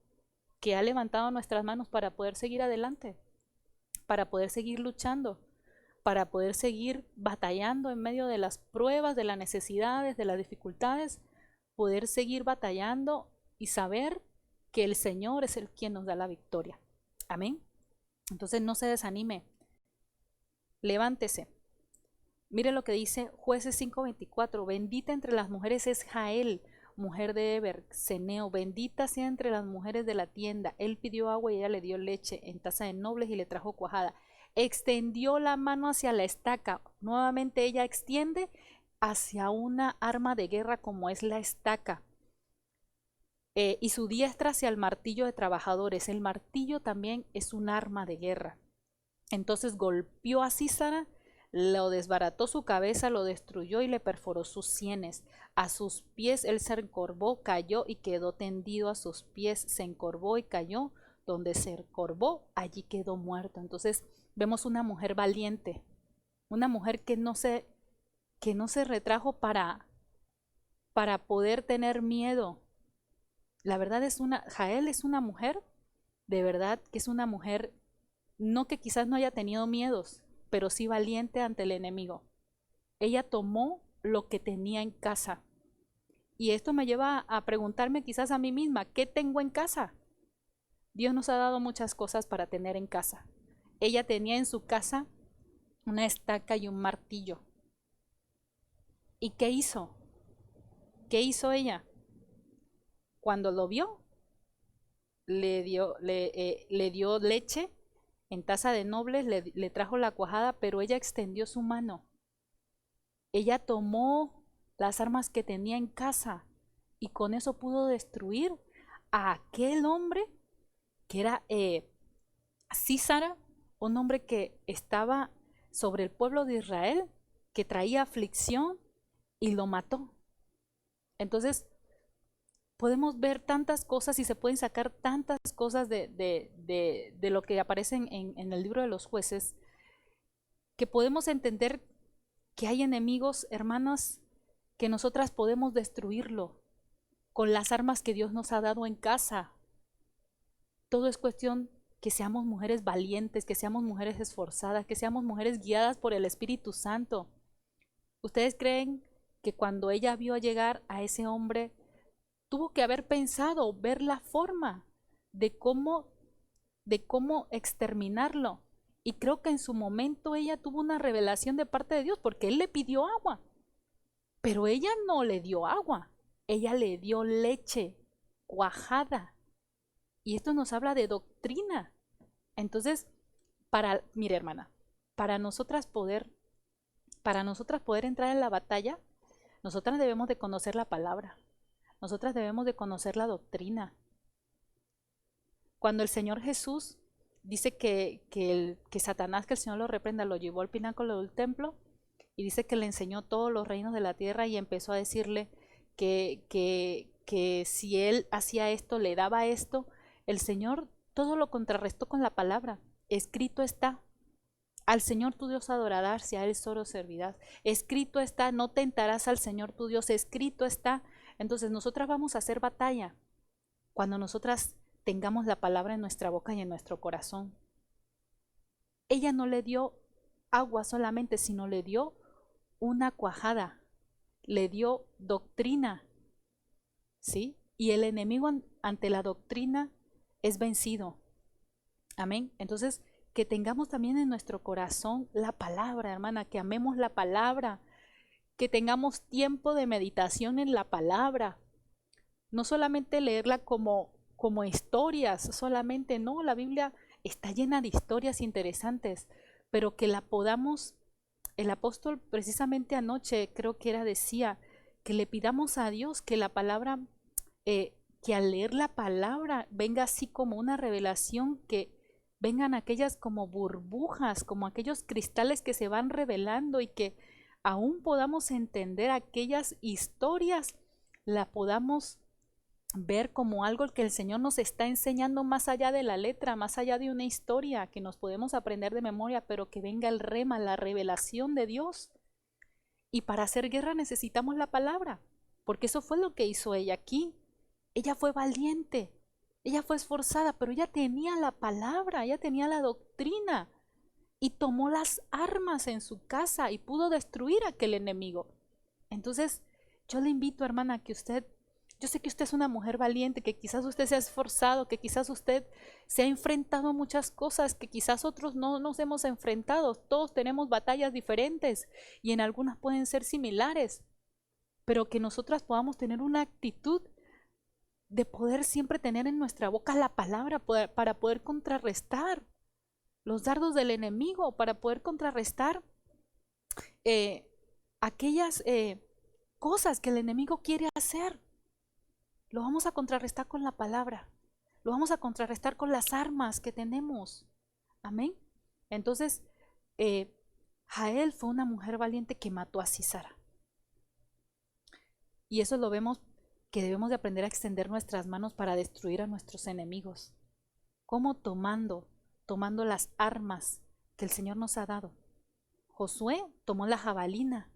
que ha levantado nuestras manos para poder seguir adelante, para poder seguir luchando, para poder seguir batallando en medio de las pruebas, de las necesidades, de las dificultades, poder seguir batallando y saber que el Señor es el quien nos da la victoria. Amén. Entonces no se desanime, levántese, Mire lo que dice Jueces 5:24, bendita entre las mujeres es Jael, mujer de Eber, Ceneo, bendita sea entre las mujeres de la tienda. Él pidió agua y ella le dio leche en taza de nobles y le trajo cuajada. Extendió la mano hacia la estaca. Nuevamente ella extiende hacia una arma de guerra como es la estaca. Y su diestra hacia el martillo de trabajadores. El martillo también es un arma de guerra. Entonces golpeó a Sísara, lo desbarató su cabeza, lo destruyó y le perforó sus sienes. A sus pies él se encorvó, cayó y quedó tendido a sus pies. Se encorvó y cayó. Donde se encorvó, allí quedó muerto. Entonces vemos una mujer valiente, una mujer que no se retrajo para poder tener miedo. La verdad Jael es una mujer, de verdad que es una mujer, no que quizás no haya tenido miedos, pero sí valiente ante el enemigo. Ella tomó lo que tenía en casa. Y esto me lleva a preguntarme quizás a mí misma, ¿qué tengo en casa? Dios nos ha dado muchas cosas para tener en casa. Ella tenía en su casa una estaca y un martillo. ¿Y qué hizo? ¿Qué hizo ella? Cuando lo vio, le dio leche en taza de nobles, le trajo la cuajada, pero ella extendió su mano. Ella tomó las armas que tenía en casa y con eso pudo destruir a aquel hombre que era Sísara, un hombre que estaba sobre el pueblo de Israel, que traía aflicción y lo mató. Entonces, podemos ver tantas cosas y se pueden sacar tantas cosas de lo que aparece en el libro de los jueces, que podemos entender que hay enemigos, hermanas, que nosotras podemos destruirlo con las armas que Dios nos ha dado en casa. Todo es cuestión que seamos mujeres valientes, que seamos mujeres esforzadas, que seamos mujeres guiadas por el Espíritu Santo. ¿Ustedes creen que cuando ella vio llegar a ese hombre, tuvo que haber pensado, ver la forma de cómo exterminarlo? Y creo que en su momento ella tuvo una revelación de parte de Dios, porque él le pidió agua, pero ella no le dio agua, ella le dio leche cuajada. Y esto nos habla de doctrina. Entonces, mire hermana, para nosotras poder entrar en la batalla, nosotras debemos de conocer la palabra. Nosotras debemos de conocer la doctrina. Cuando el Señor Jesús dice que Satanás, que el Señor lo reprenda, lo llevó al pináculo del templo y dice que le enseñó todos los reinos de la tierra y empezó a decirle que si él hacía esto, le daba esto, el Señor todo lo contrarrestó con la palabra. Escrito está: al Señor tu Dios adorarás y a Él solo servirás. Escrito está: no tentarás al Señor tu Dios. Escrito está. Entonces nosotras vamos a hacer batalla cuando nosotras tengamos la palabra en nuestra boca y en nuestro corazón. Ella no le dio agua solamente, sino le dio una cuajada, le dio doctrina, ¿sí? Y el enemigo ante la doctrina es vencido. Amén. Entonces, que tengamos también en nuestro corazón la palabra, hermana, que amemos la palabra, que tengamos tiempo de meditación en la palabra. No solamente leerla como historias, solamente no, la Biblia está llena de historias interesantes, pero que la podamos, el apóstol precisamente anoche creo que decía, que le pidamos a Dios que la palabra, que al leer la palabra venga así como una revelación, que vengan aquellas como burbujas, como aquellos cristales que se van revelando y que aún podamos entender aquellas historias, la podamos ver como algo que el Señor nos está enseñando más allá de la letra, más allá de una historia que nos podemos aprender de memoria, pero que venga el rema, la revelación de Dios. Y para hacer guerra necesitamos la palabra, porque eso fue lo que hizo ella aquí. Ella fue valiente, ella fue esforzada, pero ella tenía la palabra, ella tenía la doctrina y tomó las armas en su casa y pudo destruir a aquel enemigo. Entonces, yo le invito, hermana, que usted Yo sé que usted es una mujer valiente, que quizás usted se ha esforzado, que quizás usted se ha enfrentado a muchas cosas que quizás otros no nos hemos enfrentado. Todos tenemos batallas diferentes y en algunas pueden ser similares, pero que nosotras podamos tener una actitud de poder siempre tener en nuestra boca la palabra para poder contrarrestar los dardos del enemigo, para poder contrarrestar eh, aquellas cosas que el enemigo quiere hacer. Lo vamos a contrarrestar con la palabra. Lo vamos a contrarrestar con las armas que tenemos. Amén. Entonces, Jael fue una mujer valiente que mató a Sísara. Y eso lo vemos que debemos de aprender a extender nuestras manos para destruir a nuestros enemigos. ¿Cómo? Tomando las armas que el Señor nos ha dado. Josué tomó la jabalina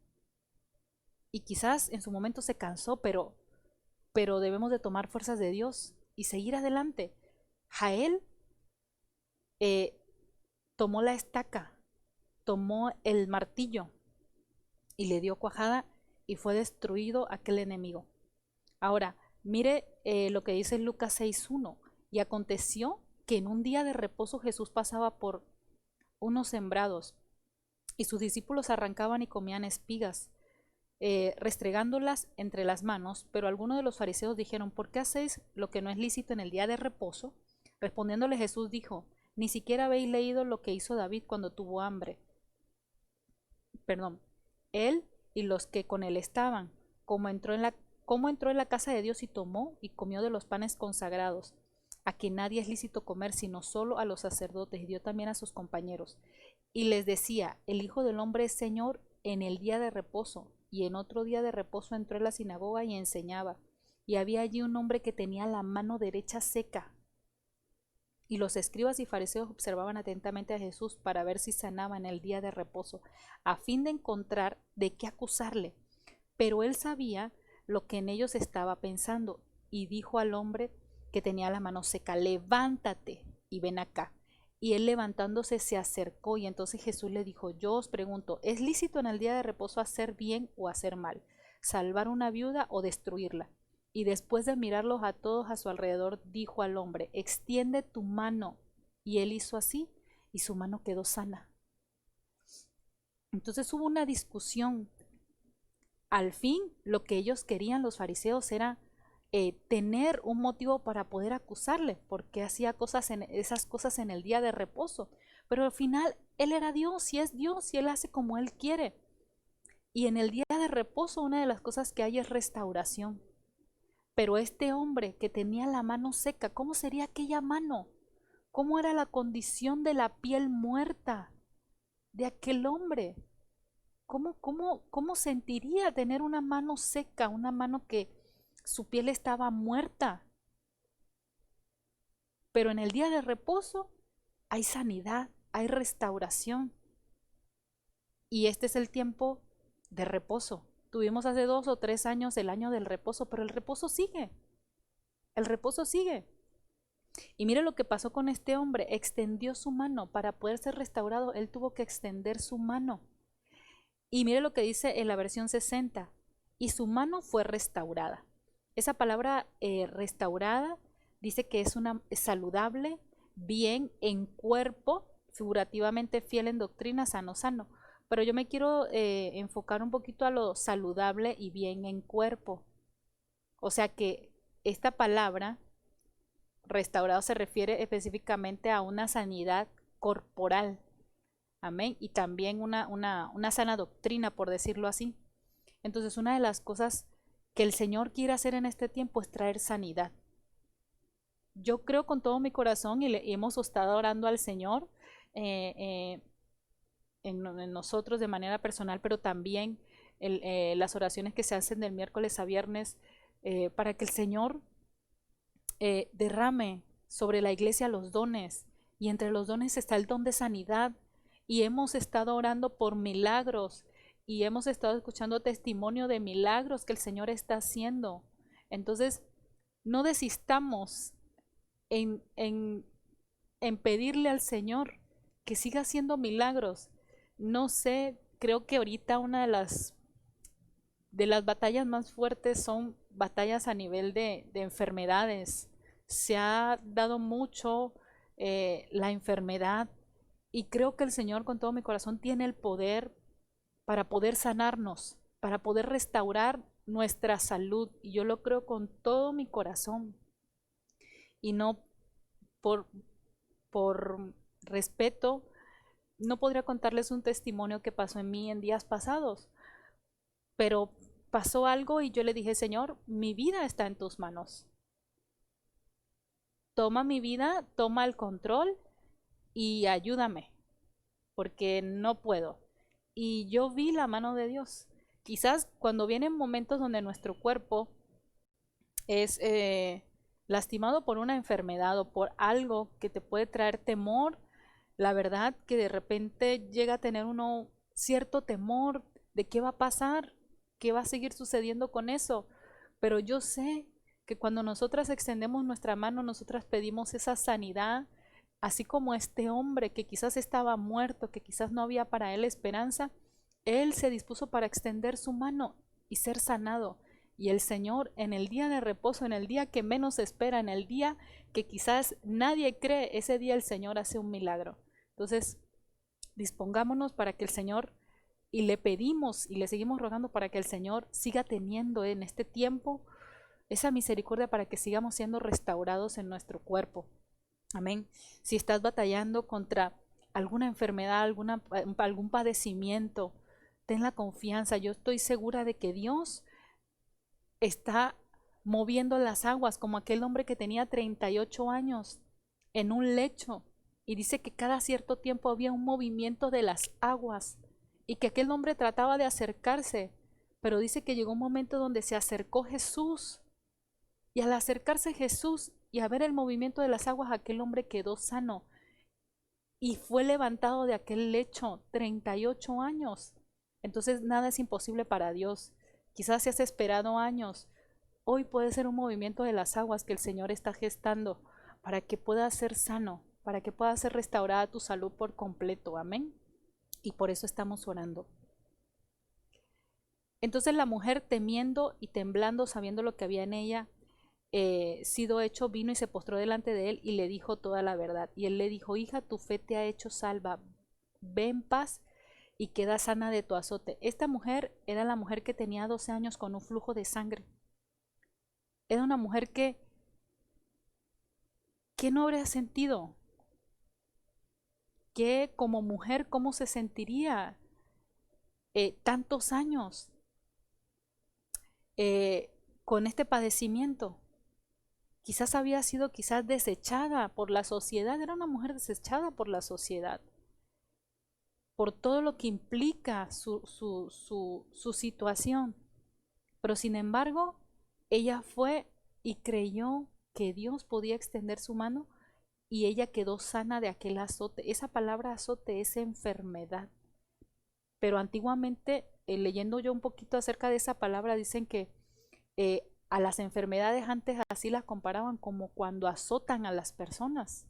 y quizás en su momento se cansó, pero debemos de tomar fuerzas de Dios y seguir adelante. Jael tomó la estaca, tomó el martillo y le dio cuajada y fue destruido aquel enemigo. Ahora, mire lo que dice Lucas 6:1. Y aconteció que en un día de reposo Jesús pasaba por unos sembrados y sus discípulos arrancaban y comían espigas, restregándolas entre las manos. Pero algunos de los fariseos dijeron: ¿por qué hacéis lo que no es lícito en el día de reposo? Respondiéndole Jesús dijo: ni siquiera habéis leído lo que hizo David cuando tuvo hambre. Él y los que con él estaban, como entró en la casa de Dios y tomó y comió de los panes consagrados, a que nadie es lícito comer sino solo a los sacerdotes, y dio también a sus compañeros. Y les decía: el Hijo del Hombre es Señor en el día de reposo. Y en otro día de reposo entró en la sinagoga y enseñaba. Y había allí un hombre que tenía la mano derecha seca. Y los escribas y fariseos observaban atentamente a Jesús para ver si sanaba en el día de reposo, a fin de encontrar de qué acusarle. Pero él sabía lo que en ellos estaba pensando, y dijo al hombre que tenía la mano seca: levántate y ven acá. Y él, levantándose, se acercó, y entonces Jesús le dijo: yo os pregunto, ¿es lícito en el día de reposo hacer bien o hacer mal, salvar una viuda o destruirla? Y después de mirarlos a todos a su alrededor, dijo al hombre: extiende tu mano. Y él hizo así, y su mano quedó sana. Entonces hubo una discusión. Al fin, lo que ellos querían, los fariseos, era tener un motivo para poder acusarle, porque hacía esas cosas en el día de reposo. Pero al final, él era Dios, y es Dios, y él hace como él quiere. Y en el día de reposo, una de las cosas que hay es restauración. Pero este hombre que tenía la mano seca, ¿cómo sería aquella mano? ¿Cómo era la condición de la piel muerta de aquel hombre? ¿Cómo sentiría tener una mano seca, una mano que su piel estaba muerta? Pero en el día de reposo hay sanidad, hay restauración. Y este es el tiempo de reposo. Tuvimos hace 2 o 3 años el año del reposo, pero el reposo sigue. El reposo sigue. Y mire lo que pasó con este hombre: extendió su mano para poder ser restaurado. Él tuvo que extender su mano. Y mire lo que dice en la versión 60: y su mano fue restaurada. Esa palabra restaurada dice que es saludable, bien en cuerpo, figurativamente fiel en doctrina, sano. Pero yo me quiero enfocar un poquito a lo saludable y bien en cuerpo. O sea que esta palabra restaurado se refiere específicamente a una sanidad corporal. Amén. Y también una sana doctrina, por decirlo así. Entonces, una de las cosas que el Señor quiere hacer en este tiempo es traer sanidad. Yo creo con todo mi corazón, y hemos estado orando al Señor en nosotros de manera personal, pero también las oraciones que se hacen del miércoles a viernes, para que el Señor derrame sobre la iglesia los dones, y entre los dones está el don de sanidad. Y hemos estado orando por milagros y hemos estado escuchando testimonio de milagros que el Señor está haciendo. Entonces, no desistamos en pedirle al Señor que siga haciendo milagros. No sé, creo que ahorita una de las batallas más fuertes son batallas a nivel de enfermedades. Se ha dado mucho la enfermedad y creo que el Señor con todo mi corazón tiene el poder para poder sanarnos, para poder restaurar nuestra salud. Y yo lo creo con todo mi corazón. Y no por, por respeto, no podría contarles un testimonio que pasó en mí en días pasados, pero pasó algo y yo le dije, Señor, mi vida está en tus manos. Toma mi vida, toma el control y ayúdame, porque no puedo. Y yo vi la mano de Dios. Quizás cuando vienen momentos donde nuestro cuerpo es lastimado por una enfermedad o por algo que te puede traer temor, la verdad que de repente llega a tener uno cierto temor de qué va a pasar, qué va a seguir sucediendo con eso. Pero yo sé que cuando nosotras extendemos nuestra mano, nosotras pedimos esa sanidad, así como este hombre que quizás estaba muerto, que quizás no había para él esperanza, él se dispuso para extender su mano y ser sanado. Y el Señor en el día de reposo, en el día que menos se espera, en el día que quizás nadie cree, ese día el Señor hace un milagro. Entonces, dispongámonos para que el Señor, y le pedimos y le seguimos rogando para que el Señor siga teniendo en este tiempo esa misericordia para que sigamos siendo restaurados en nuestro cuerpo. Amén. Si estás batallando contra alguna enfermedad, algún padecimiento, ten la confianza. Yo estoy segura de que Dios está moviendo las aguas, como aquel hombre que tenía 38 años en un lecho y dice que cada cierto tiempo había un movimiento de las aguas y que aquel hombre trataba de acercarse, pero dice que llegó un momento donde se acercó Jesús y al acercarse Jesús y a ver el movimiento de las aguas, aquel hombre quedó sano y fue levantado de aquel lecho. 38 años. Entonces nada es imposible para Dios. Quizás si has esperado años, hoy puede ser un movimiento de las aguas que el Señor está gestando para que puedas ser sano, para que pueda ser restaurada tu salud por completo. Amén. Y por eso estamos orando. Entonces la mujer, temiendo y temblando, sabiendo lo que había en ella sido hecho, vino y se postró delante de él y le dijo toda la verdad. Y él le dijo, hija, tu fe te ha hecho salva, ve en paz y queda sana de tu azote. Esta mujer era la mujer que tenía 12 años con un flujo de sangre. Era una mujer que no habría sentido, que como mujer, ¿cómo se sentiría tantos años con este padecimiento? Quizás había sido desechada por la sociedad, era una mujer desechada por la sociedad, por todo lo que implica su situación. Pero sin embargo, ella fue y creyó que Dios podía extender su mano y ella quedó sana de aquel azote. Esa palabra azote es enfermedad. Pero antiguamente, leyendo yo un poquito acerca de esa palabra, dicen que a las enfermedades antes así las comparaban como cuando azotan a las personas.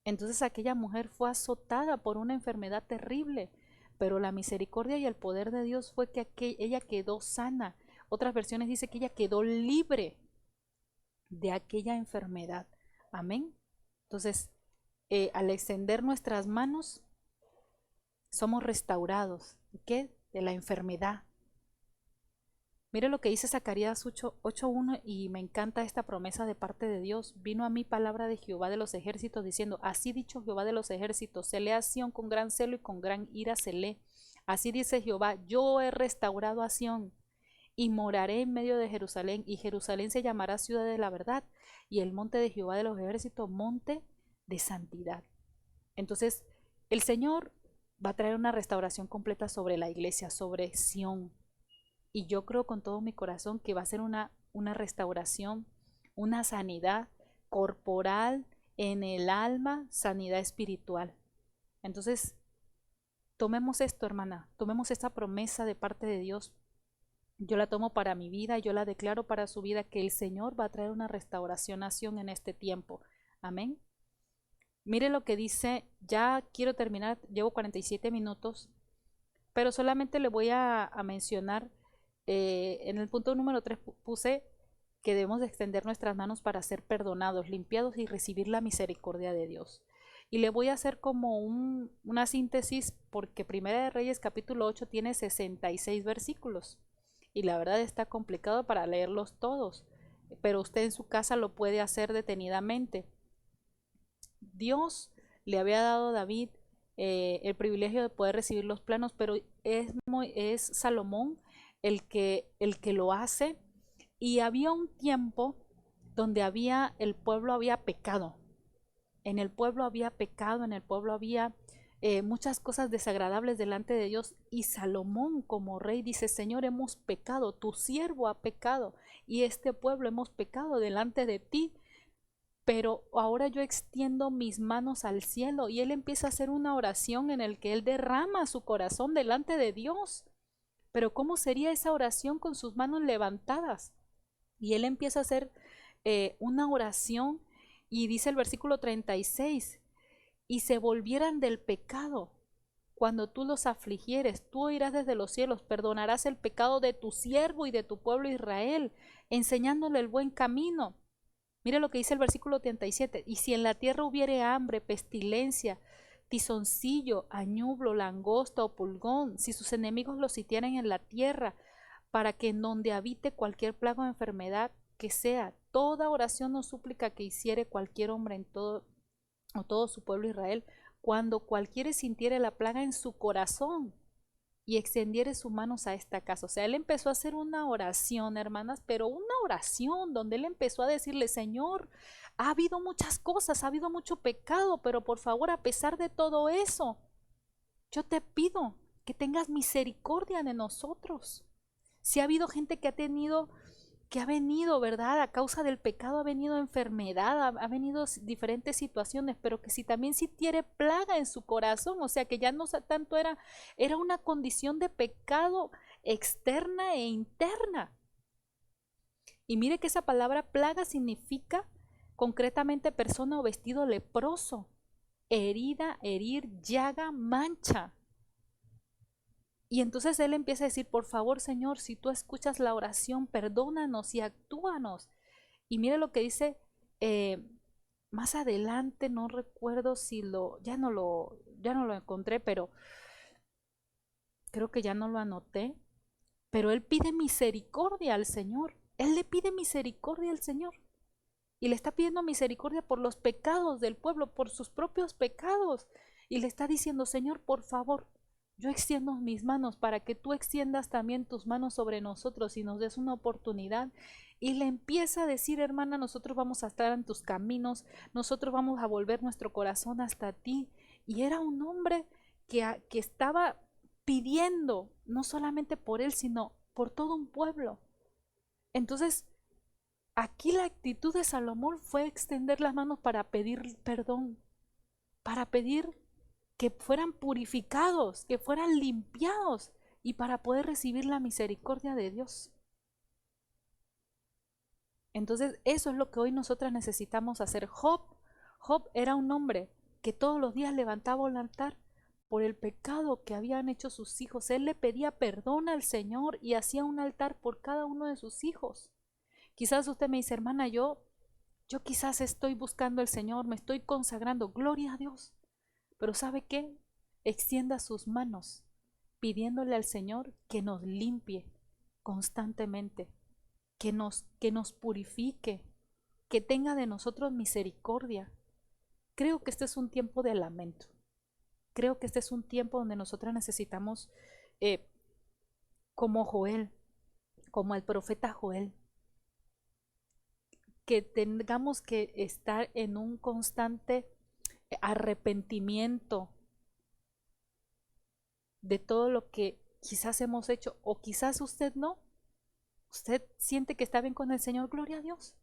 Entonces aquella mujer fue azotada por una enfermedad terrible, pero la misericordia y el poder de Dios fue que ella quedó sana. Otras versiones dicen que ella quedó libre de aquella enfermedad. Amén. Entonces, al extender nuestras manos, somos restaurados. ¿De qué? De la enfermedad. Mire lo que dice Zacarías 8:1 y me encanta esta promesa de parte de Dios. Vino a mí palabra de Jehová de los ejércitos diciendo, así dicho Jehová de los ejércitos, se lee a Sión con gran celo y con gran ira se lee. Así dice Jehová, yo he restaurado a Sión y moraré en medio de Jerusalén, y Jerusalén se llamará ciudad de la verdad, y el monte de Jehová de los ejércitos, monte de santidad. Entonces, el Señor va a traer una restauración completa sobre la iglesia, sobre Sión. Y yo creo con todo mi corazón que va a ser una restauración, una sanidad corporal en el alma, sanidad espiritual. Entonces, tomemos esto, hermana, tomemos esta promesa de parte de Dios. Yo la tomo para mi vida, yo la declaro para su vida, que el Señor va a traer una restauración en este tiempo. Amén. Mire lo que dice, ya quiero terminar, llevo 47 minutos, pero solamente le voy a mencionar en el punto número 3 puse que debemos de extender nuestras manos para ser perdonados, limpiados y recibir la misericordia de Dios. Y le voy a hacer como una síntesis porque Primera de Reyes capítulo 8 tiene 66 versículos y la verdad está complicado para leerlos todos, pero usted en su casa lo puede hacer detenidamente. Dios le había dado a David el privilegio de poder recibir los planos, pero es Salomón el que lo hace. Y había un tiempo donde el pueblo había pecado. En el pueblo había pecado, en el pueblo había muchas cosas desagradables delante de Dios. Y Salomón como rey dice, Señor, hemos pecado, tu siervo ha pecado y este pueblo hemos pecado delante de ti. Pero ahora yo extiendo mis manos al cielo, y él empieza a hacer una oración en el que él derrama su corazón delante de Dios. Pero ¿cómo sería esa oración con sus manos levantadas? Y él empieza a hacer una oración y dice el versículo 36, y se volvieran del pecado. Cuando tú los afligieres, tú oirás desde los cielos, perdonarás el pecado de tu siervo y de tu pueblo Israel, enseñándole el buen camino. Mire lo que dice el versículo 37, y si en la tierra hubiere hambre, pestilencia, tizoncillo, añublo, langosta o pulgón, si sus enemigos los sitiaren en la tierra, para que en donde habite cualquier plaga o enfermedad, que sea toda oración o súplica que hiciere cualquier hombre en todo su pueblo Israel, cuando cualquiera sintiere la plaga en su corazón y extendiere sus manos a esta casa. O sea, él empezó a hacer una oración, hermanas, pero una oración donde él empezó a decirle, Señor, ha habido muchas cosas, ha habido mucho pecado, pero por favor, a pesar de todo eso, yo te pido que tengas misericordia de nosotros. Si ha habido gente que ha venido, ¿verdad? A causa del pecado ha venido enfermedad, ha venido diferentes situaciones, pero que si también sintiere plaga en su corazón, o sea que ya no tanto era una condición de pecado externa e interna. Y mire que esa palabra plaga significa concretamente persona o vestido leproso, herida, herir, llaga, mancha. Y entonces él empieza a decir, por favor, Señor, si tú escuchas la oración, perdónanos y actúanos. Y mire lo que dice más adelante, no recuerdo si ya no lo encontré, pero creo que ya no lo anoté. Pero él pide misericordia al Señor. Él le pide misericordia al Señor. Y le está pidiendo misericordia por los pecados del pueblo, por sus propios pecados. Y le está diciendo, Señor, por favor, yo extiendo mis manos para que tú extiendas también tus manos sobre nosotros y nos des una oportunidad. Y le empieza a decir, hermana, nosotros vamos a estar en tus caminos, nosotros vamos a volver nuestro corazón hasta ti. Y era un hombre que estaba pidiendo, no solamente por él, sino por todo un pueblo. Entonces, aquí la actitud de Salomón fue extender las manos para pedir perdón, para pedir que fueran purificados, que fueran limpiados y para poder recibir la misericordia de Dios. Entonces eso es lo que hoy nosotras necesitamos hacer. Job era un hombre que todos los días levantaba un altar por el pecado que habían hecho sus hijos. Él le pedía perdón al Señor y hacía un altar por cada uno de sus hijos. Quizás usted me dice, hermana, yo quizás estoy buscando al Señor, me estoy consagrando, gloria a Dios. Pero ¿sabe qué? Extienda sus manos pidiéndole al Señor que nos limpie constantemente, que nos purifique, que tenga de nosotros misericordia. Creo que este es un tiempo de lamento. Creo que este es un tiempo donde nosotras necesitamos, como Joel, como el profeta Joel, que tengamos que estar en un constante arrepentimiento de todo lo que quizás hemos hecho o quizás usted no. Usted siente que está bien con el Señor, gloria a Dios.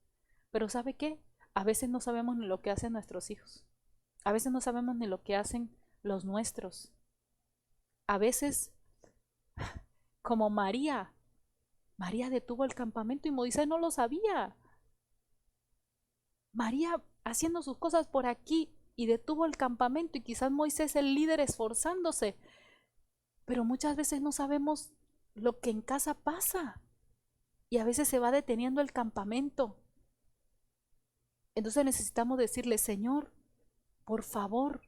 Pero ¿sabe qué? A veces no sabemos ni lo que hacen nuestros hijos. A veces no sabemos ni lo que hacen los nuestros. A veces, como María detuvo el campamento y Moisés no lo sabía. María haciendo sus cosas por aquí y detuvo el campamento y quizás Moisés el líder esforzándose. Pero muchas veces no sabemos lo que en casa pasa. Y a veces se va deteniendo el campamento. Entonces necesitamos decirle, Señor, por favor,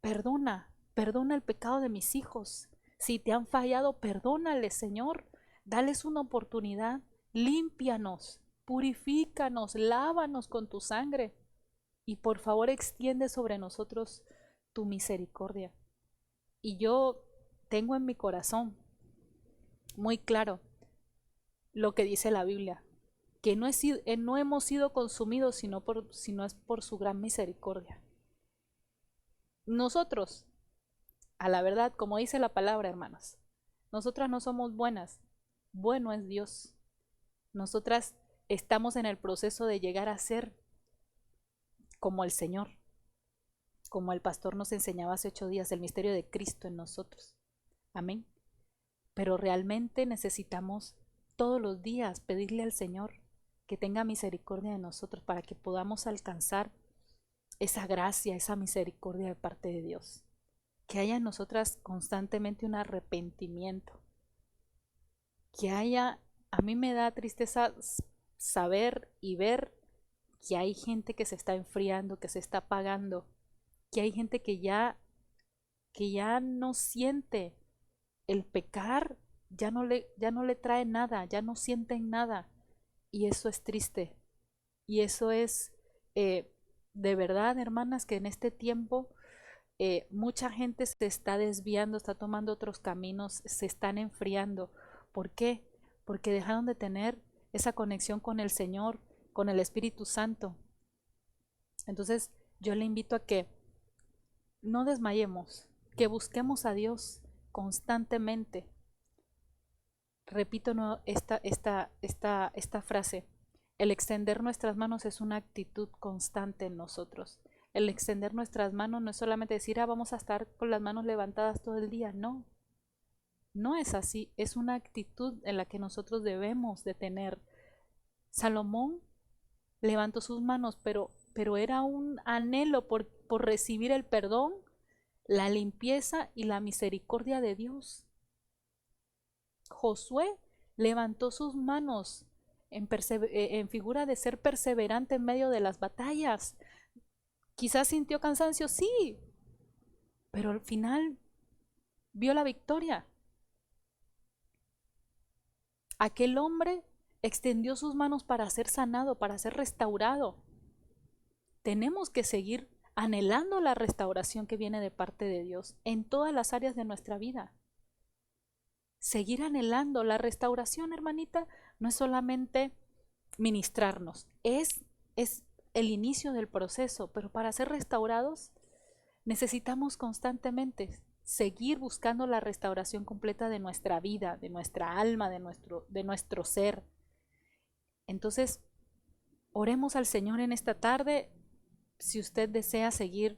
perdona el pecado de mis hijos. Si te han fallado, perdónales, Señor. Dales una oportunidad. Límpianos, purifícanos, lávanos con tu sangre. Y por favor extiende sobre nosotros tu misericordia. Y yo tengo en mi corazón muy claro lo que dice la Biblia, que no hemos sido consumidos sino es por su gran misericordia. Nosotros, a la verdad, como dice la palabra, hermanas, nosotras no somos buenas, bueno es Dios. Nosotras estamos en el proceso de llegar a ser como el Señor, como el pastor nos enseñaba hace 8 días, el misterio de Cristo en nosotros. Amén. Pero realmente necesitamos todos los días pedirle al Señor que tenga misericordia de nosotros para que podamos alcanzar esa gracia, esa misericordia de parte de Dios. Que haya en nosotras constantemente un arrepentimiento. Que haya, a mí me da tristeza saber y ver que hay gente que se está enfriando, que se está apagando, que hay gente que ya no siente el pecar, ya no le trae nada, ya no sienten nada. Y eso es triste. Y eso es de verdad, hermanas, que en este tiempo mucha gente se está desviando, está tomando otros caminos, se están enfriando. ¿Por qué? Porque dejaron de tener esa conexión con el Señor, con el Espíritu Santo. Entonces yo le invito a que no desmayemos, que busquemos a Dios constantemente. Repito esta frase. El extender nuestras manos es una actitud constante en nosotros. El extender nuestras manos no es solamente decir, vamos a estar con las manos levantadas todo el día. No, no es así. Es una actitud en la que nosotros debemos de tener. Salomón levantó sus manos, pero era un anhelo por recibir el perdón, la limpieza y la misericordia de Dios. Josué levantó sus manos en figura de ser perseverante en medio de las batallas. Quizás sintió cansancio, sí, pero al final vio la victoria. Aquel hombre extendió sus manos para ser sanado, para ser restaurado. Tenemos que seguir anhelando la restauración que viene de parte de Dios en todas las áreas de nuestra vida. Seguir anhelando la restauración, hermanita, no es solamente ministrarnos, es el inicio del proceso, pero para ser restaurados necesitamos constantemente seguir buscando la restauración completa de nuestra vida, de nuestra alma, de nuestro ser. Entonces, oremos al Señor en esta tarde. Si usted desea seguir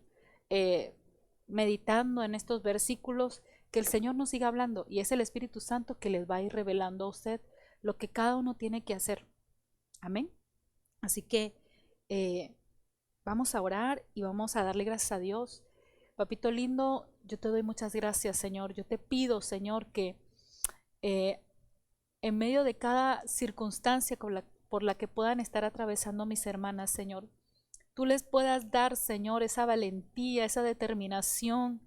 meditando en estos versículos, que el Señor nos siga hablando y es el Espíritu Santo que les va a ir revelando a usted lo que cada uno tiene que hacer. Amén. Así que vamos a orar y vamos a darle gracias a Dios. Papito lindo, yo te doy muchas gracias, Señor. Yo te pido, Señor, que eh, en medio de cada circunstancia por la que puedan estar atravesando mis hermanas, Señor, tú les puedas dar, Señor, esa valentía, esa determinación,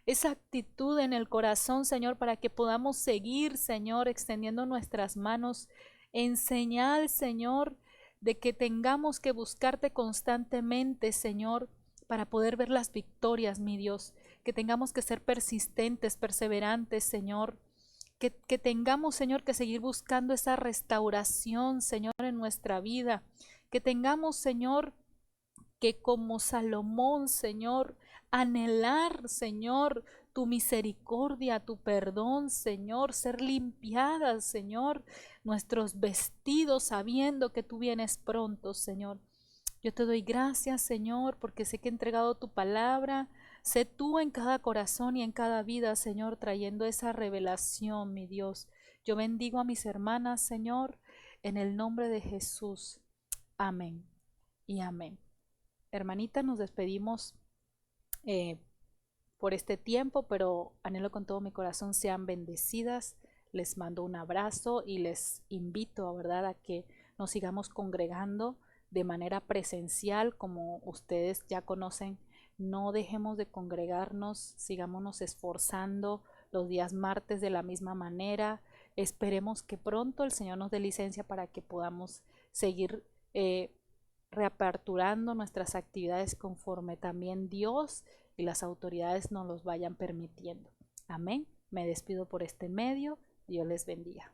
esa actitud en el corazón, Señor, para que podamos seguir, Señor, extendiendo nuestras manos en señal, Señor, de que tengamos que buscarte constantemente, Señor, para poder ver las victorias, mi Dios, que tengamos que ser persistentes, perseverantes, Señor, que tengamos, Señor, que seguir buscando esa restauración, Señor, en nuestra vida, que tengamos, Señor, que como Salomón, Señor, anhelar, Señor, tu misericordia, tu perdón, Señor, ser limpiadas, Señor, nuestros vestidos sabiendo que tú vienes pronto, Señor. Yo te doy gracias, Señor, porque sé que he entregado tu palabra. Sé tú en cada corazón y en cada vida, Señor, trayendo esa revelación, mi Dios. Yo bendigo a mis hermanas, Señor, en el nombre de Jesús. Amén y amén. Hermanita, nos despedimos por este tiempo, pero anhelo con todo mi corazón sean bendecidas. les mando un abrazo y les invito, ¿verdad?, a que nos sigamos congregando de manera presencial, como ustedes ya conocen. No dejemos de congregarnos, sigámonos esforzando los días martes de la misma manera. Esperemos que pronto el Señor nos dé licencia para que podamos seguir reaperturando nuestras actividades conforme también Dios y las autoridades nos los vayan permitiendo. Amén. Me despido por este medio. Dios les bendiga.